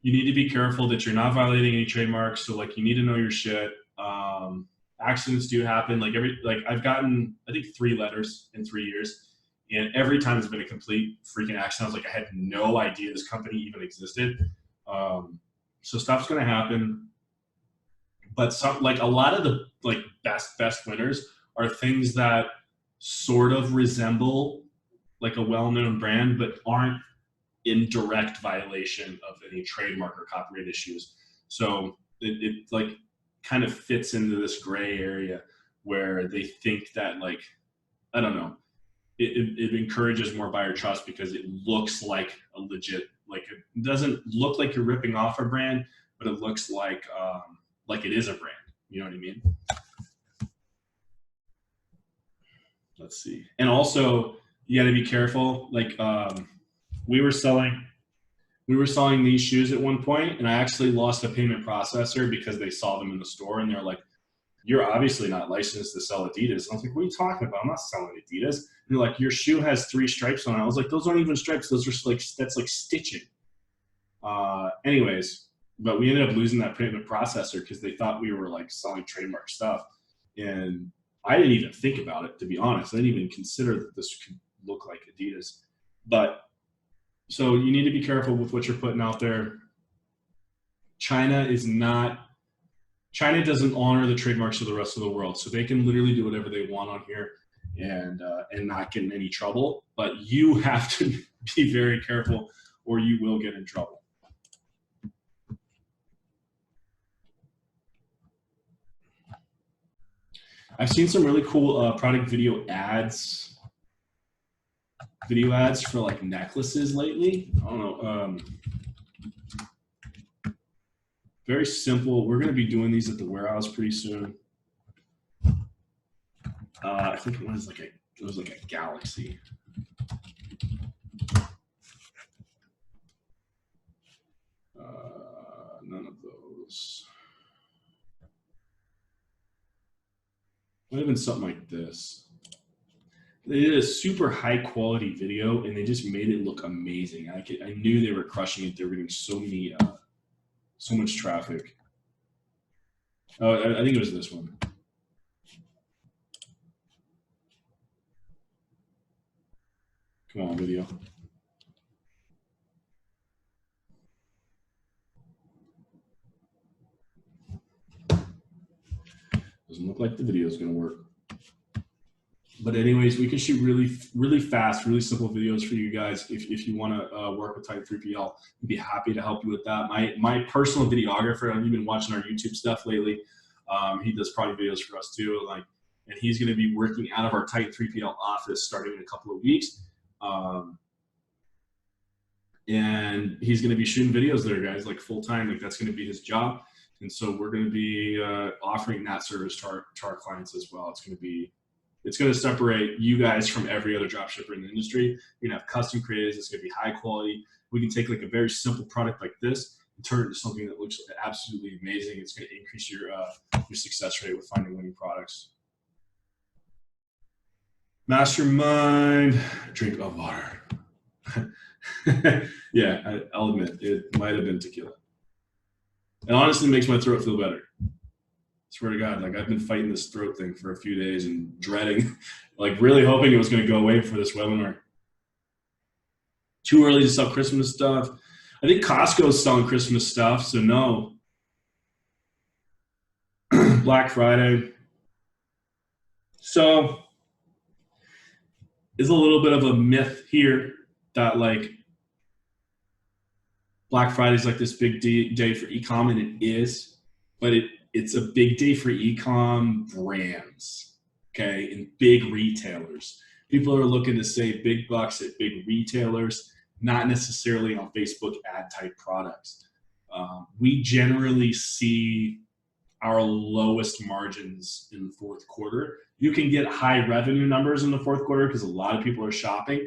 you need to be careful that you're not violating any trademarks. So like you need to know your shit. Accidents do happen. I've gotten, I think 3 letters in 3 years, and every time it's been a complete freaking accident. I was like, I had no idea this company even existed. So stuff's going to happen. But a lot of the best winners are things that sort of resemble like a well-known brand, but aren't in direct violation of any trademark or copyright issues. So it like kind of fits into this gray area where they think that I don't know, it encourages more buyer trust because it looks like a legit, it doesn't look like you're ripping off a brand, but it looks like it is a brand. You know what I mean? Let's see. And also you got to be careful. We were selling these shoes at one point, and I actually lost a payment processor because they saw them in the store and they're like, you're obviously not licensed to sell Adidas. And I was like, what are you talking about? I'm not selling Adidas. And they're like, your shoe has 3 stripes on it. I was like, those aren't even stripes. Those are that's like stitching. Anyways, but we ended up losing that payment processor because they thought we were selling trademark stuff. And I didn't even think about it, to be honest. I didn't even consider that this could look like Adidas. But so you need to be careful with what you're putting out there. China doesn't honor the trademarks of the rest of the world. So they can literally do whatever they want on here and not get in any trouble. But you have to be very careful or you will get in trouble. I've seen some really cool product video ads for necklaces lately. I don't know. Very simple. We're going to be doing these at the warehouse pretty soon. I think it was like a galaxy. None of those. Might have been something like this. They did a super high quality video and they just made it look amazing. I knew they were crushing it. They were getting so much traffic. Oh, I think it was this one. Come on, video. Doesn't look like the video is going to work. But anyways, we can shoot really fast, really simple videos for you guys. If you want to work with Type 3PL, I'd be happy to help you with that. My personal videographer, you've been watching our YouTube stuff lately. He does product videos for us too. And he's going to be working out of our Type 3PL office starting in a couple of weeks. And he's going to be shooting videos there, guys, full time. That's going to be his job. And so we're going to be offering that service to our clients as well. It's going to separate you guys from every other dropshipper in the industry. You're going to have custom creatives. It's going to be high quality. We can take a very simple product like this and turn it into something that looks absolutely amazing. It's going to increase your success rate with finding winning products. Mastermind, drink of water. Yeah, I'll admit, it might have been tequila. It honestly makes my throat feel better. Swear to God, I've been fighting this throat thing for a few days and dreading, really hoping it was going to go away for this webinar. Too early to sell Christmas stuff. I think Costco is selling Christmas stuff, so no. Black Friday. So it's a little bit of a myth here that like Black Friday is like this big day for e-com, and it is, but it's a big day for e-com brands, okay, and big retailers. People are looking to save big bucks at big retailers, not necessarily on Facebook ad type products. We generally see our lowest margins in the fourth quarter. You can get high revenue numbers in the fourth quarter because a lot of people are shopping,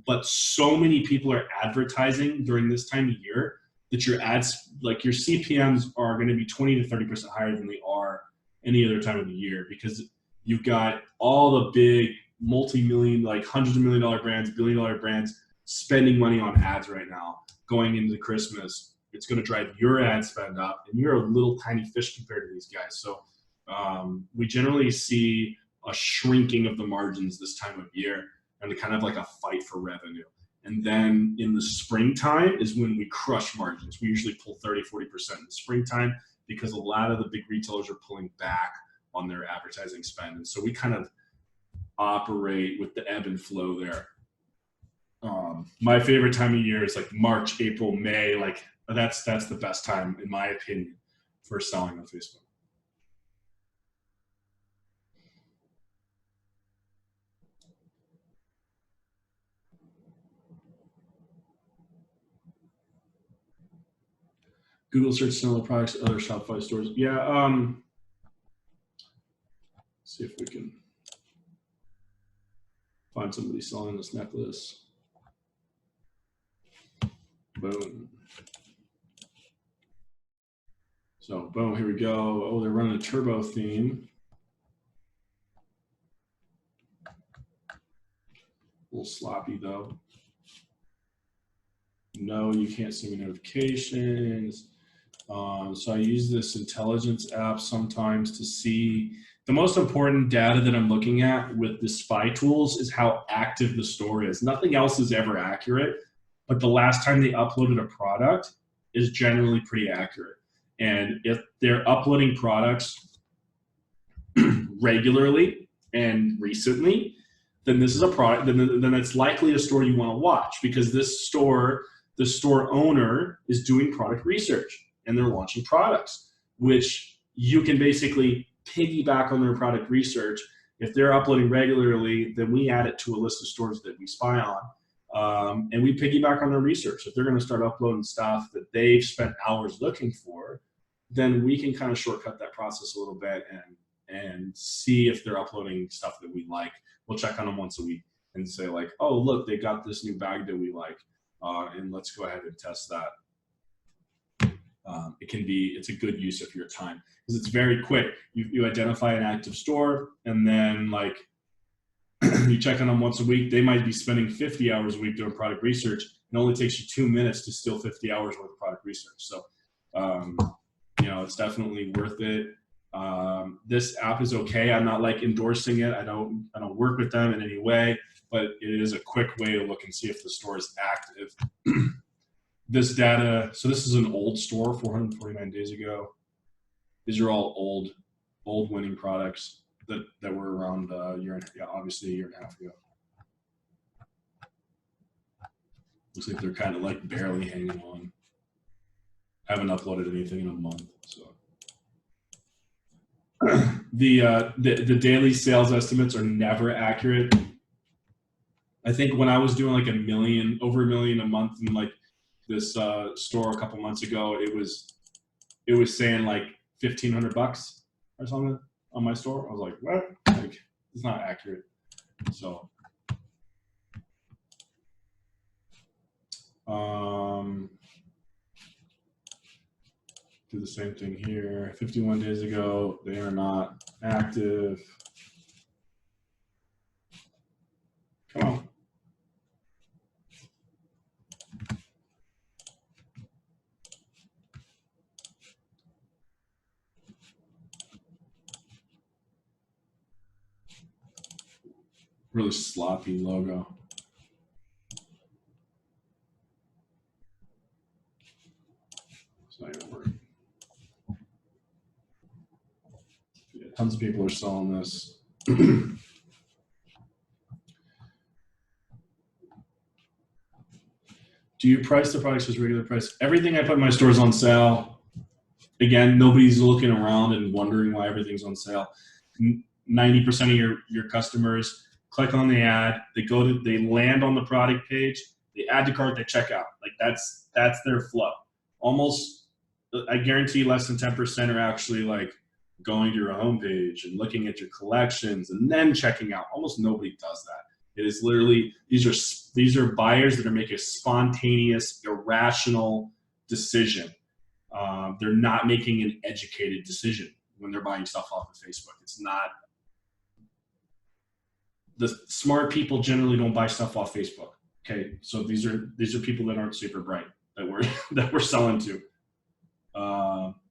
but so many people are advertising during this time of year that your ads, like your CPMs, are going to be 20 to 30% higher than they are any other time of the year, because you've got all the big multi-million, like hundreds of $1 million brands, billion-dollar brands spending money on ads right now going into Christmas. It's going to drive your ad spend up, and you're a little tiny fish compared to these guys. So we generally see a shrinking of the margins this time of year, and kind of like a fight for revenue. And then in the springtime is when we crush margins. We usually pull 30, 40% in the springtime because a lot of the big retailers are pulling back on their advertising spend. And so we kind of operate with the ebb and flow there. My favorite time of year is like March, April, May. Like that's the best time, in my opinion, for selling on Facebook. Google search similar products to other Shopify stores. Yeah. See if we can find somebody selling this necklace. Boom. So boom, here we go. Oh, they're running a turbo theme. A little sloppy though. No, you can't see my notifications. So I use this intelligence app sometimes to see. The most important data that I'm looking at with the spy tools is how active the store is. Nothing else is ever accurate, but the last time they uploaded a product is generally pretty accurate. And if they're uploading products regularly and recently, then this is a product, then it's likely a store you want to watch, because this store, the store owner is doing product research and they're launching products, which you can basically piggyback on their product research. If they're uploading regularly, then we add it to a list of stores that we spy on, and we piggyback on their research. If they're going to start uploading stuff that they've spent hours looking for, then we can kind of shortcut that process a little bit and see if they're uploading stuff that we like. We'll check on them once a week and say like, oh, look, they got this new bag that we like, and let's go ahead and test that. It's a good use of your time because it's very quick. You identify an active store, and then like you check on them once a week. They might be spending 50 hours a week doing product research. It only takes you 2 minutes to steal 50 hours worth of product research. So, it's definitely worth it. This app is okay. I'm not like endorsing it. I don't work with them in any way, but it is a quick way to look and see if the store is active. This data, so this is an old store, 449 days ago. These are all old winning products that were around obviously a year and a half ago. Looks like they're kind of like barely hanging on. Haven't uploaded anything in a month, so. The daily sales estimates are never accurate. I think when I was doing like over $1 million a month in like this store a couple months ago, it was saying like $1,500 or something on my store. I was like, what? Like, it's not accurate. So do the same thing here. 51 days ago, they are not active. Come on. Really sloppy logo. It's not even working. Tons of people are selling this. Do you price the products as regular price? Everything I put in my store is on sale. Again, nobody's looking around and wondering why everything's on sale. 90% of your customers click on the ad, they land on the product page, they add to cart, they check out. Like that's their flow. Almost, I guarantee less than 10% are actually like going to your homepage and looking at your collections and then checking out. Almost nobody does that. It is literally, these are buyers that are making a spontaneous, irrational decision. They're not making an educated decision when they're buying stuff off of Facebook. It's not, the smart people generally don't buy stuff off Facebook. Okay, so these are people that aren't super bright that we're selling to.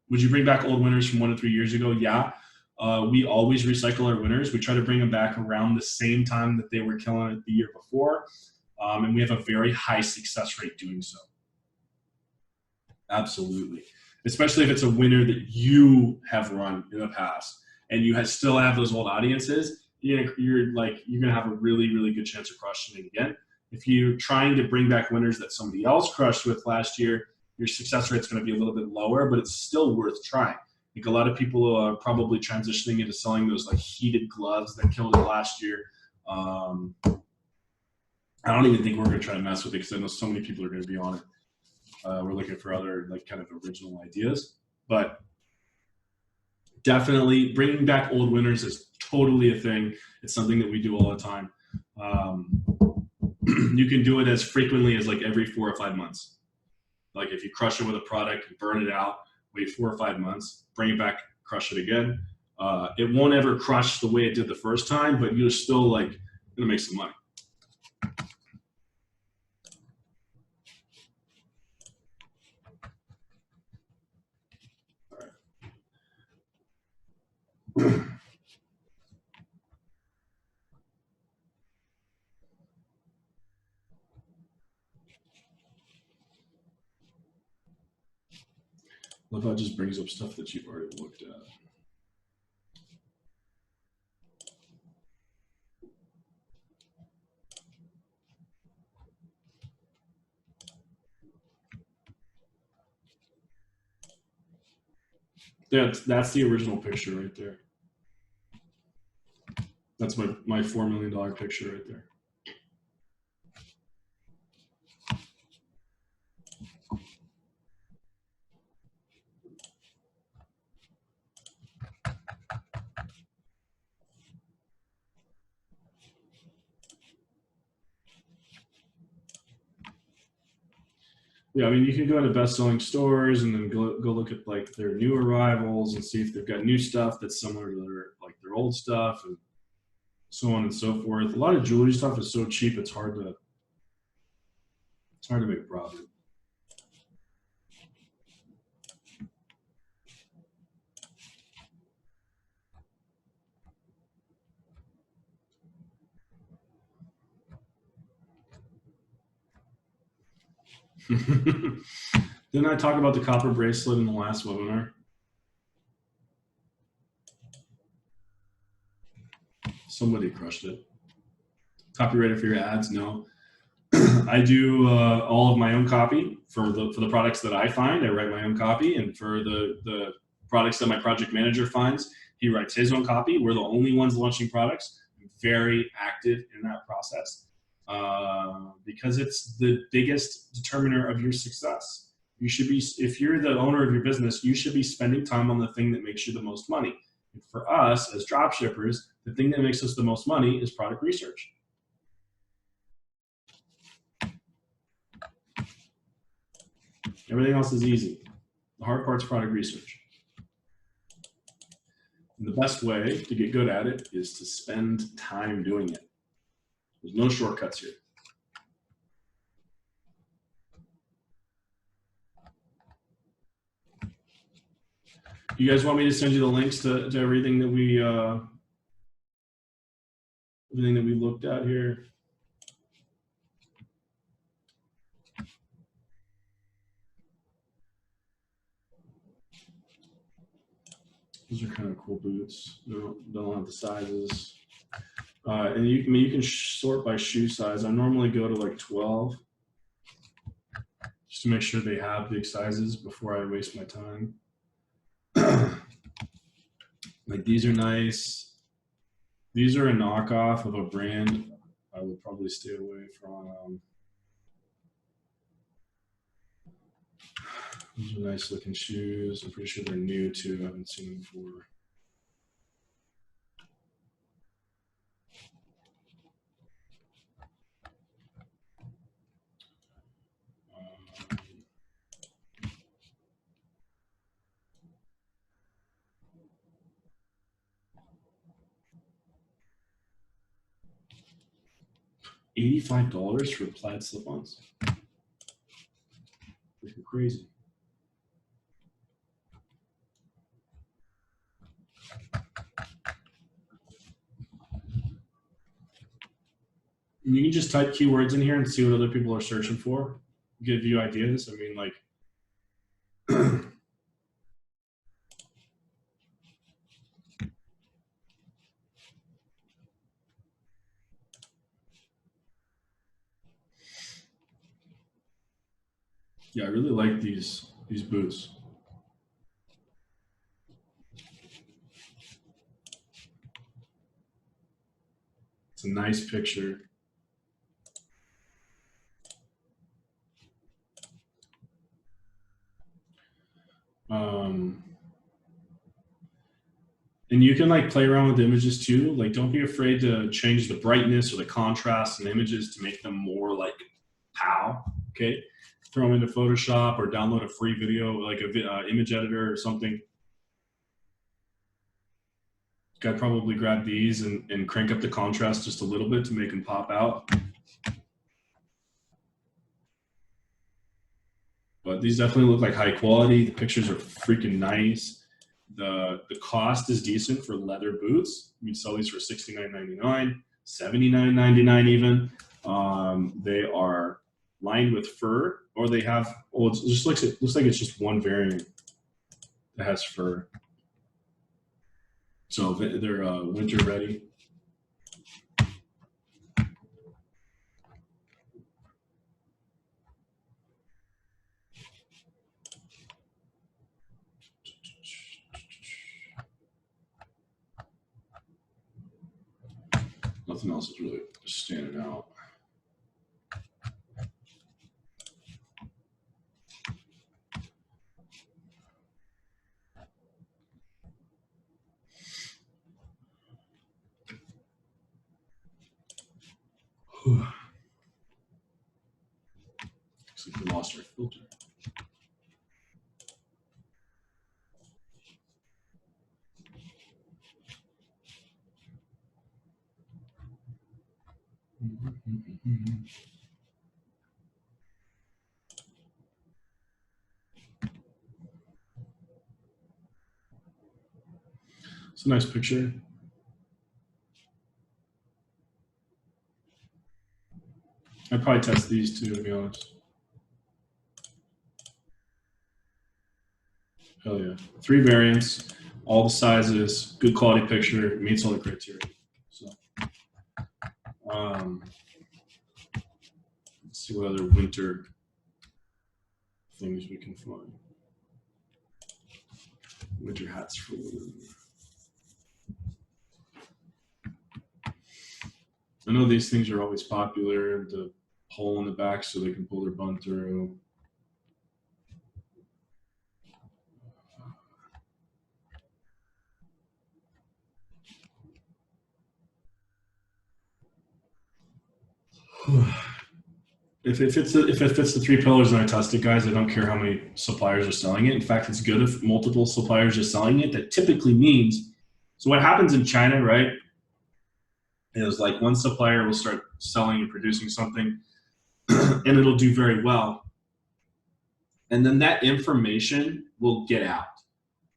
Would you bring back old winners from 1 to 3 years ago? Yeah. We always recycle our winners. We try to bring them back around the same time that they were killing it the year before. And we have a very high success rate doing so. Absolutely. Especially if it's a winner that you have run in the past and you still have those old audiences, you're gonna have a really, really good chance of crushing it again. If you're trying to bring back winners that somebody else crushed with last year, your success rate's going to be a little bit lower, but it's still worth trying. Like a lot of people are probably transitioning into selling those like heated gloves that killed it last year. I don't even think we're going to try to mess with it because I know so many people are going to be on it. We're looking for other like kind of original ideas, but definitely bringing back old winners is totally a thing. It's something that we do all the time. You can do it as frequently as like every 4 or 5 months. Like if you crush it with a product, burn it out, wait 4 or 5 months, bring it back, crush it again. It won't ever crush the way it did the first time, but you're still like gonna make some money. All right. Love how it just brings up stuff that you've already looked at. That's the original picture right there. That's my $4 million picture right there. Yeah, I mean, you can go into best-selling stores and then go look at like their new arrivals and see if they've got new stuff that's similar to their old stuff and so on and so forth. A lot of jewelry stuff is so cheap it's hard to make profit. Didn't I talk about the copper bracelet in the last webinar? Somebody crushed it. Copyrighted for your ads? No. I do all of my own copy for the products that I find. I write my own copy, and for the products that my project manager finds, he writes his own copy. We're the only ones launching products. I'm very active in that process because it's the biggest determiner of your success. You should be, if you're the owner of your business, you should be spending time on the thing that makes you the most money. And for us as drop shippers, the thing that makes us the most money is product research. Everything else is easy. The hard part's product research. And the best way to get good at it is to spend time doing it. There's no shortcuts here. You guys want me to send you the links to everything that we looked at here? Those are kind of cool boots. They don't have the sizes. And you can sort by shoe size. I normally go to like 12 just to make sure they have big sizes before I waste my time. Like these are nice. These are a knockoff of a brand I would probably stay away from. Those are nice looking shoes. I'm pretty sure they're new too. I haven't seen them before. $85 for plaid slip-ons. Freaking crazy. And you can just type keywords in here and see what other people are searching for. Give you ideas. I mean, like, yeah, I really like these boots. It's a nice picture. And you can like play around with the images too. Like, don't be afraid to change the brightness or the contrast in images to make them more like pow. Okay, throw them into Photoshop or download a free video, like a image editor or something. I'd probably grab these and crank up the contrast just a little bit to make them pop out. But these definitely look like high quality. The pictures are freaking nice. The cost is decent for leather boots. You can sell these for $69.99, $79.99 even. They are lined with fur, or they have. Oh, it just looks like it's just one variant that has fur. So they're winter ready. Nothing else is really standing out. Looks like we lost our filter. It's a nice picture. I'd probably test these too, to be honest. Hell yeah. 3 variants, all the sizes, good quality picture, meets all the criteria. So, let's see what other winter things we can find. Winter hats for women. I know these things are always popular, the hole in the back so they can pull their bun through. If it fits the 3 pillars and I test it, guys, I don't care how many suppliers are selling it. In fact, it's good if multiple suppliers are selling it. That typically means, so what happens in China, right, is like one supplier will start selling and producing something and it'll do very well. And then that information will get out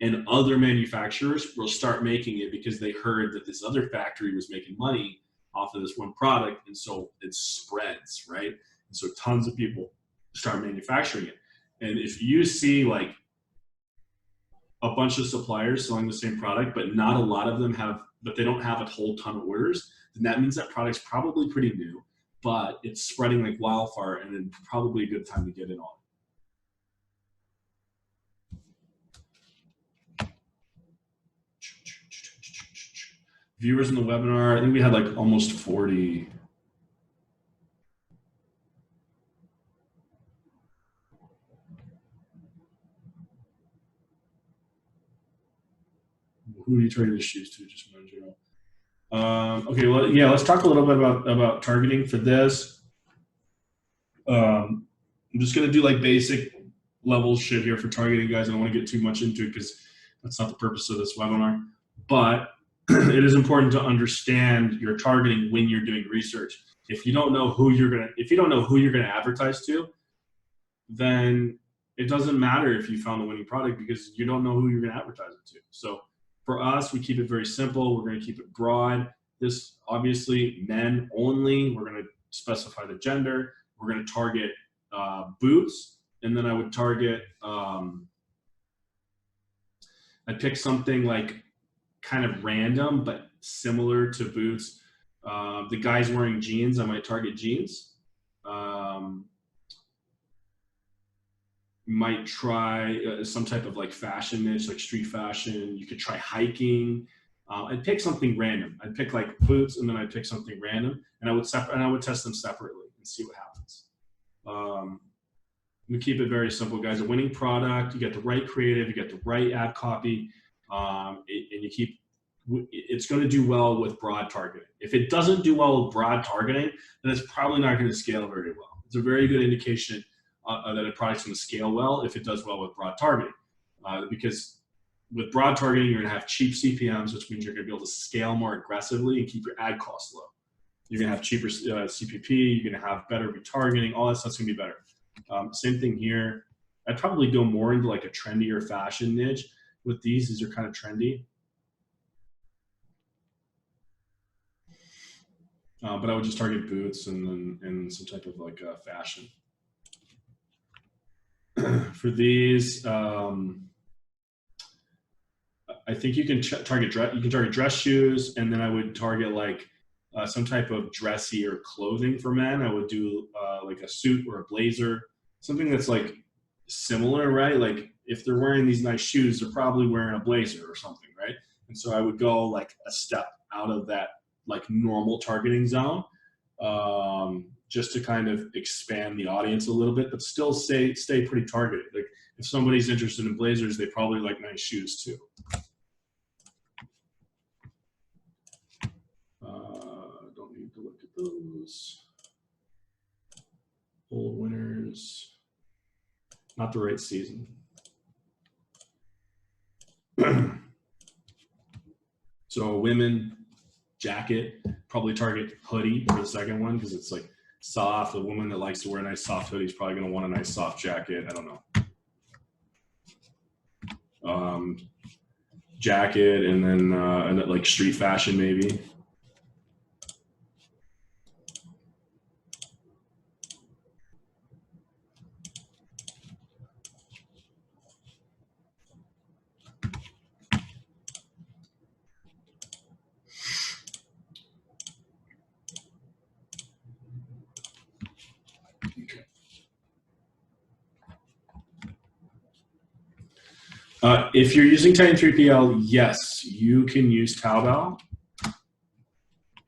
and other manufacturers will start making it because they heard that this other factory was making money off of this one product. And so it spreads, right? And so tons of people start manufacturing it. And if you see like a bunch of suppliers selling the same product, but not a lot of them have, but they don't have a whole ton of orders, then that means that product's probably pretty new, but it's spreading like wildfire, and then probably a good time to get in on it. Viewers in the webinar, I think we had like almost 40. Who are you targeting the shoes to? Just in general. Okay, well, yeah, let's talk a little bit about targeting for this. I'm just gonna do like basic level shit here for targeting, guys. I don't want to get too much into it because that's not the purpose of this webinar. But it is important to understand your targeting when you're doing research. If you don't know who you're gonna advertise to, then it doesn't matter if you found a winning product because you don't know who you're gonna advertise it to. So for us, we keep it very simple. We're gonna keep it broad. This obviously men only. We're gonna specify the gender. We're gonna target boots, and then I would target. I'd pick something like kind of random but similar to boots. The guy's wearing jeans. I might target jeans. Might try some type of like fashion niche, like street fashion. You could try hiking. I'd pick something random. I'd pick like boots, and then I'd pick something random, and I would test them separately and see what happens. We keep it very simple, guys. A winning product, you get the right creative, you get the right ad copy, and it's going to do well with broad targeting. If it doesn't do well with broad targeting, then it's probably not going to scale very well. It's a very good indication that a product's going to scale well if it does well with broad targeting, because with broad targeting, you're going to have cheap CPMs, which means you're going to be able to scale more aggressively and keep your ad costs low. You're going to have cheaper CPP, you're going to have better retargeting, all that stuff's going to be better. Same thing here. I'd probably go more into like a trendier fashion niche with these. These are kind of trendy. But I would just target boots and some type of like fashion. For these, I think you can target dress shoes, and then I would target like some type of dressy or clothing for men. I would do like a suit or a blazer, something that's like similar, right? Like if they're wearing these nice shoes, they're probably wearing a blazer or something, right? And so I would go like a step out of that like normal targeting zone, just to kind of expand the audience a little bit, but still stay pretty targeted. Like if somebody's interested in blazers, they probably like nice shoes too. Don't need to look at those. Old winners, not the right season. So women, jacket, probably target hoodie for the second one because it's like soft. A woman that likes to wear a nice soft hoodie is probably going to want a nice soft jacket. I don't know. Jacket, and then like street fashion maybe. If you're using Titan 3PL, yes, you can use Taobao.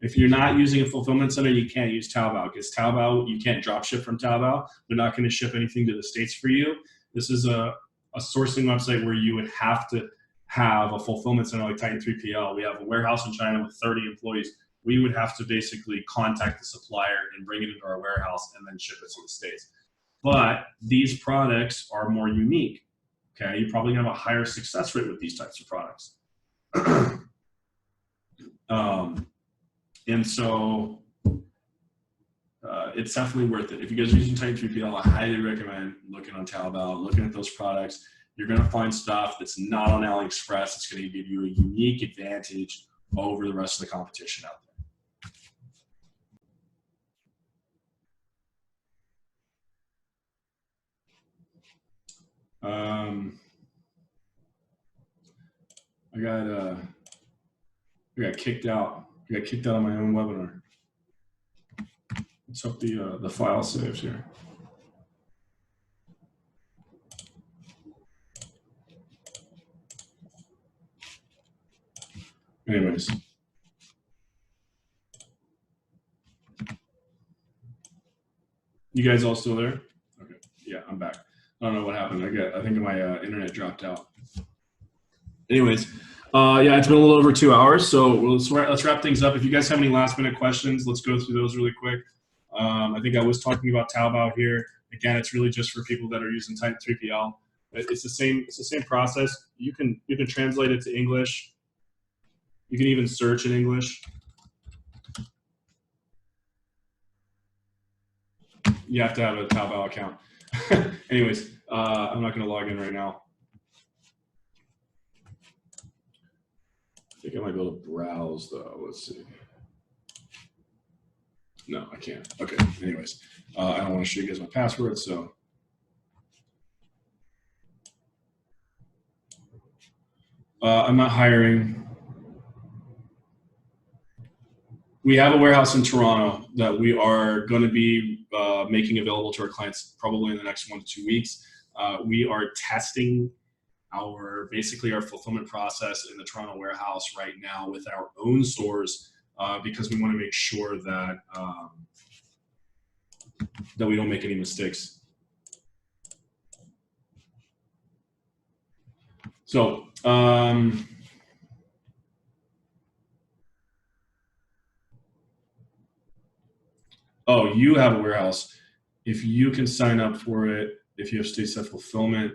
If you're not using a fulfillment center, you can't use Taobao because Taobao, you can't drop ship from Taobao. They're not going to ship anything to the States for you. This is a sourcing website where you would have to have a fulfillment center like Titan 3PL. We have a warehouse in China with 30 employees. We would have to basically contact the supplier and bring it into our warehouse and then ship it to the States. But these products are more unique. Okay, you probably have a higher success rate with these types of products. And so it's definitely worth it. If you guys are using Titan 3PL, I highly recommend looking on Taobao, looking at those products. You're going to find stuff that's not on AliExpress. It's going to give you a unique advantage over the rest of the competition out there. I got kicked out. I got kicked out of my own webinar. Let's hope the file saves here. Anyways. You guys all still there? Okay. Yeah, I'm back. I don't know what happened. I think my internet dropped out. Anyways, yeah, it's been a little over 2 hours, so let's wrap things up. If you guys have any last minute questions, let's go through those really quick. I think I was talking about Taobao here. Again, it's really just for people that are using Type 3PL. It's the same process. You can translate it to English. You can even search in English. You have to have a Taobao account. Anyways, I'm not going to log in right now. I think I might be able to browse though. Let's see. No, I can't. Okay. Anyways, I don't want to show you guys my password, so. I'm not hiring. We have a warehouse in Toronto that we are going to be making available to our clients probably in the next 1 to 2 weeks. We are testing basically our fulfillment process in the Toronto warehouse right now with our own stores because we want to make sure that that we don't make any mistakes. So oh, you have a warehouse. If you can sign up for it, if you have state-set fulfillment.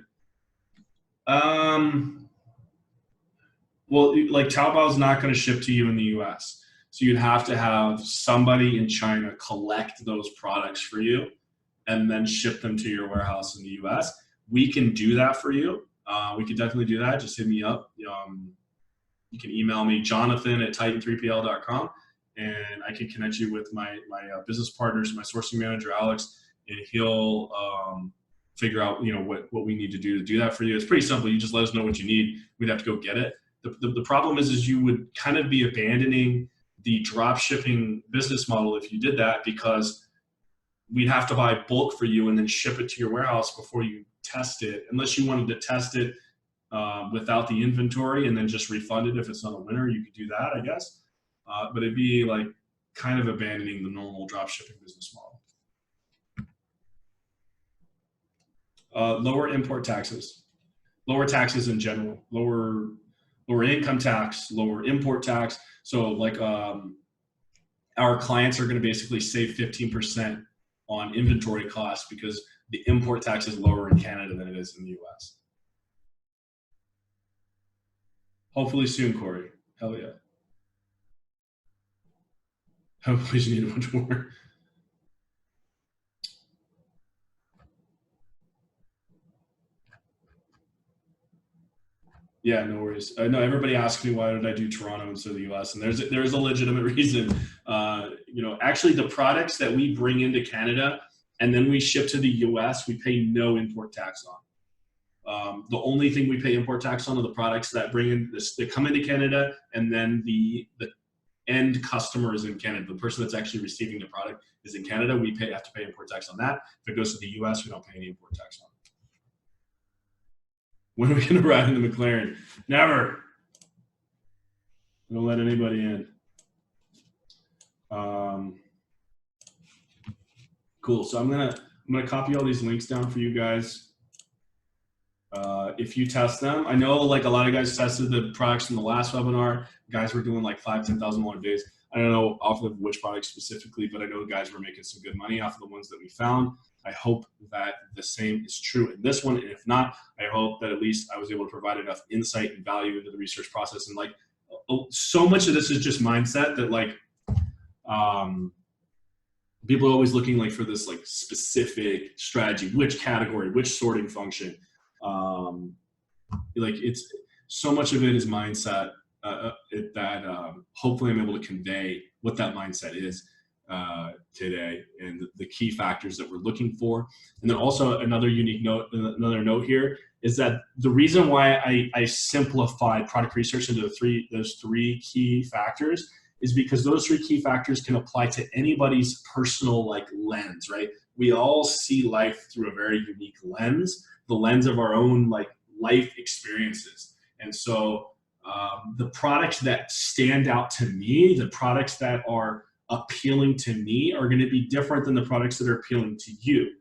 Well, like Taobao is not going to ship to you in the US. So you'd have to have somebody in China collect those products for you and then ship them to your warehouse in the US. We can do that for you. We can definitely do that. Just hit me up. You can email me, jonathan@titan3pl.com, and I can connect you with my business partners, my sourcing manager, Alex, and he'll figure out what we need to do that for you. It's pretty simple. You just let us know what you need. We'd have to go get it. The problem is you would kind of be abandoning the drop shipping business model if you did that, because we'd have to buy bulk for you and then ship it to your warehouse before you test it, unless you wanted to test it without the inventory and then just refund it if it's not a winner. You could do that, I guess, but it'd be like kind of abandoning the normal drop shipping business model. Lower import taxes, lower taxes in general, lower income tax, lower import tax. So like our clients are going to basically save 15% on inventory costs because the import tax is lower in Canada than it is in the US. Hopefully soon, Corey. Hell yeah. Hopefully you need a bunch more. Yeah, no worries. No, everybody asks me why did I do Toronto instead of the US, and there's a legitimate reason. Actually, the products that we bring into Canada and then we ship to the US, we pay no import tax on. The only thing we pay import tax on are the products that that come into Canada, and then the end customer is in Canada. The person that's actually receiving the product is in Canada. We have to pay import tax on that. If it goes to the US, we don't pay any import tax on it. When are we going to ride in the McLaren? Never. I don't let anybody in. Cool. So I'm gonna copy all these links down for you guys. If you test them, I know like a lot of guys tested the products from the last webinar. Guys were doing like $5,000-$10,000 days. I don't know off of which product specifically, but I know guys were making some good money off of the ones that we found. I hope that the same is true in this one. And if not, I hope that at least I was able to provide enough insight and value into the research process. And like, so much of this is just mindset that like, people are always looking like for this like specific strategy, which category, which sorting function. Like it's so much of it is mindset that hopefully I'm able to convey what that mindset is. today, and the key factors that we're looking for. And then also another unique note, another note here is that the reason why I simplified product research into those three key factors is because those three key factors can apply to anybody's personal like lens, right? We all see life through a very unique lens, the lens of our own like life experiences. And so the products that stand out to me, the products that are appealing to me are going to be different than the products that are appealing to you.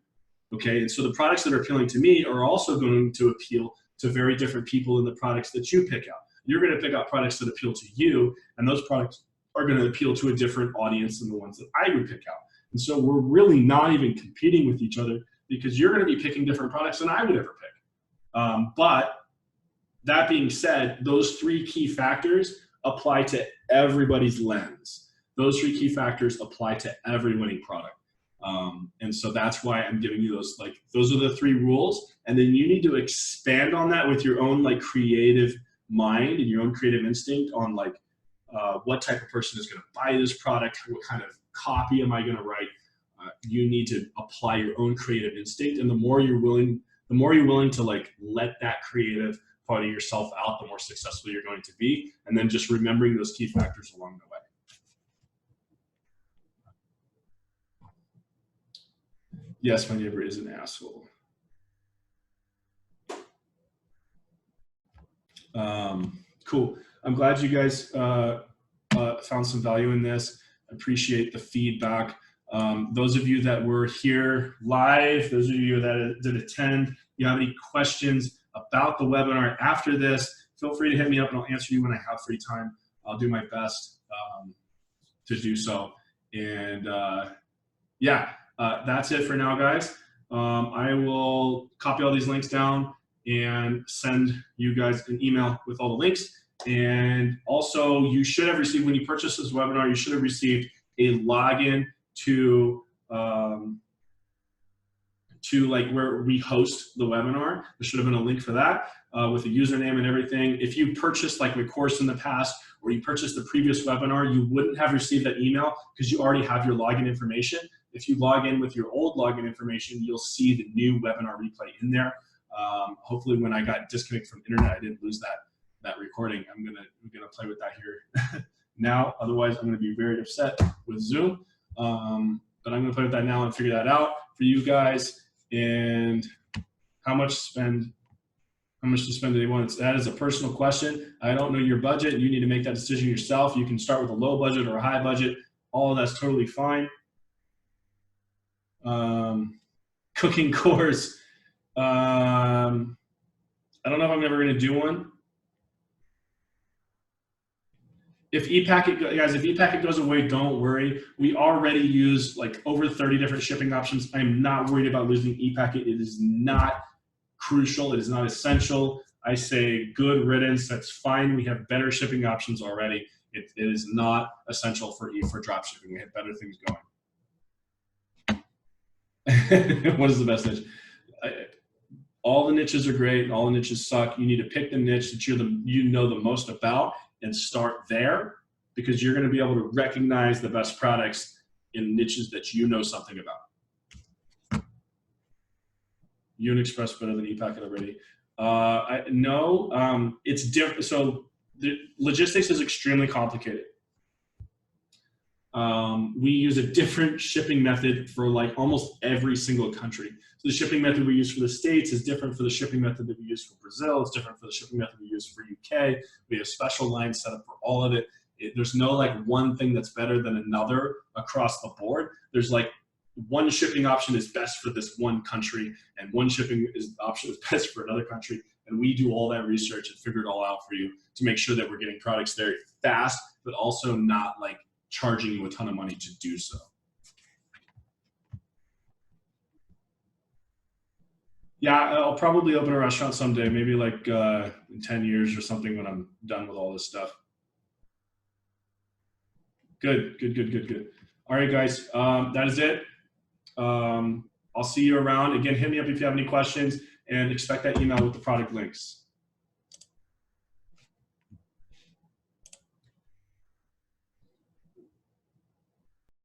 Okay, and so the products that are appealing to me are also going to appeal to very different people in the products that you pick out. You're going to pick out products that appeal to you, and those products are going to appeal to a different audience than the ones that I would pick out. And so we're really not even competing with each other because you're going to be picking different products than I would ever pick. But that being said, those three key factors apply to everybody's lens. Those three key factors apply to every winning product. And so that's why I'm giving you those, like, those are the three rules. And then you need to expand on that with your own like creative mind and your own creative instinct on like what type of person is going to buy this product, what kind of copy am I going to write. You need to apply your own creative instinct. And the more you're willing to like let that creative part of yourself out, the more successful you're going to be. And then just remembering those key factors along the way. Yes, my neighbor is an asshole. Cool. I'm glad you guys found some value in this. I appreciate the feedback. Those of you that were here live, those of you that did attend, you have any questions about the webinar after this, feel free to hit me up and I'll answer you when I have free time. I'll do my best to do so. And yeah. That's it for now, guys. I will copy all these links down and send you guys an email with all the links. And also, you should have received, when you purchase this webinar, you should have received a login to like where we host the webinar. There should have been a link for that with a username and everything. If you purchased like my course in the past, or you purchased the previous webinar, you wouldn't have received that email because you already have your login information. If you log in with your old login information, you'll see the new webinar replay in there. Hopefully when I got disconnected from internet, I didn't lose that recording. I'm gonna play with that here now. Otherwise, I'm gonna be very upset with Zoom. But I'm gonna play with that now and figure that out for you guys. And how much to spend today? That is a personal question. I don't know your budget. You need to make that decision yourself. You can start with a low budget or a high budget. All of that's totally fine. Cooking course. I don't know if I'm ever going to do one. If ePacket, guys, if ePacket goes away, don't worry. We already use like over 30 different shipping options. I'm not worried about losing ePacket. It is not crucial. It is not essential. I say good riddance. That's fine. We have better shipping options already. It is not essential for dropshipping. We have better things going. What is the best niche? All the niches are great. All the niches suck. You need to pick the niche that you know the most about and start there, because you're going to be able to recognize the best products in niches that you know something about. Unixpress better than ePacket already. No, it's different. So the logistics is extremely complicated. We use a different shipping method for like almost every single country. So the shipping method we use for the States is different for the shipping method that we use for Brazil. It's different for the shipping method we use for UK. We have special lines set up for all of it. There's no like one thing that's better than another across the board. There's like one shipping option is best for this one country, and one shipping option is best for another country. And we do all that research and figure it all out for you to make sure that we're getting products there fast, but also not like charging you a ton of money to do so. Yeah, I'll probably open a restaurant someday, maybe like in 10 years or something when I'm done with all this stuff. Good. All right, guys, that is it. I'll see you around. Again, hit me up if you have any questions, and expect that email with the product links.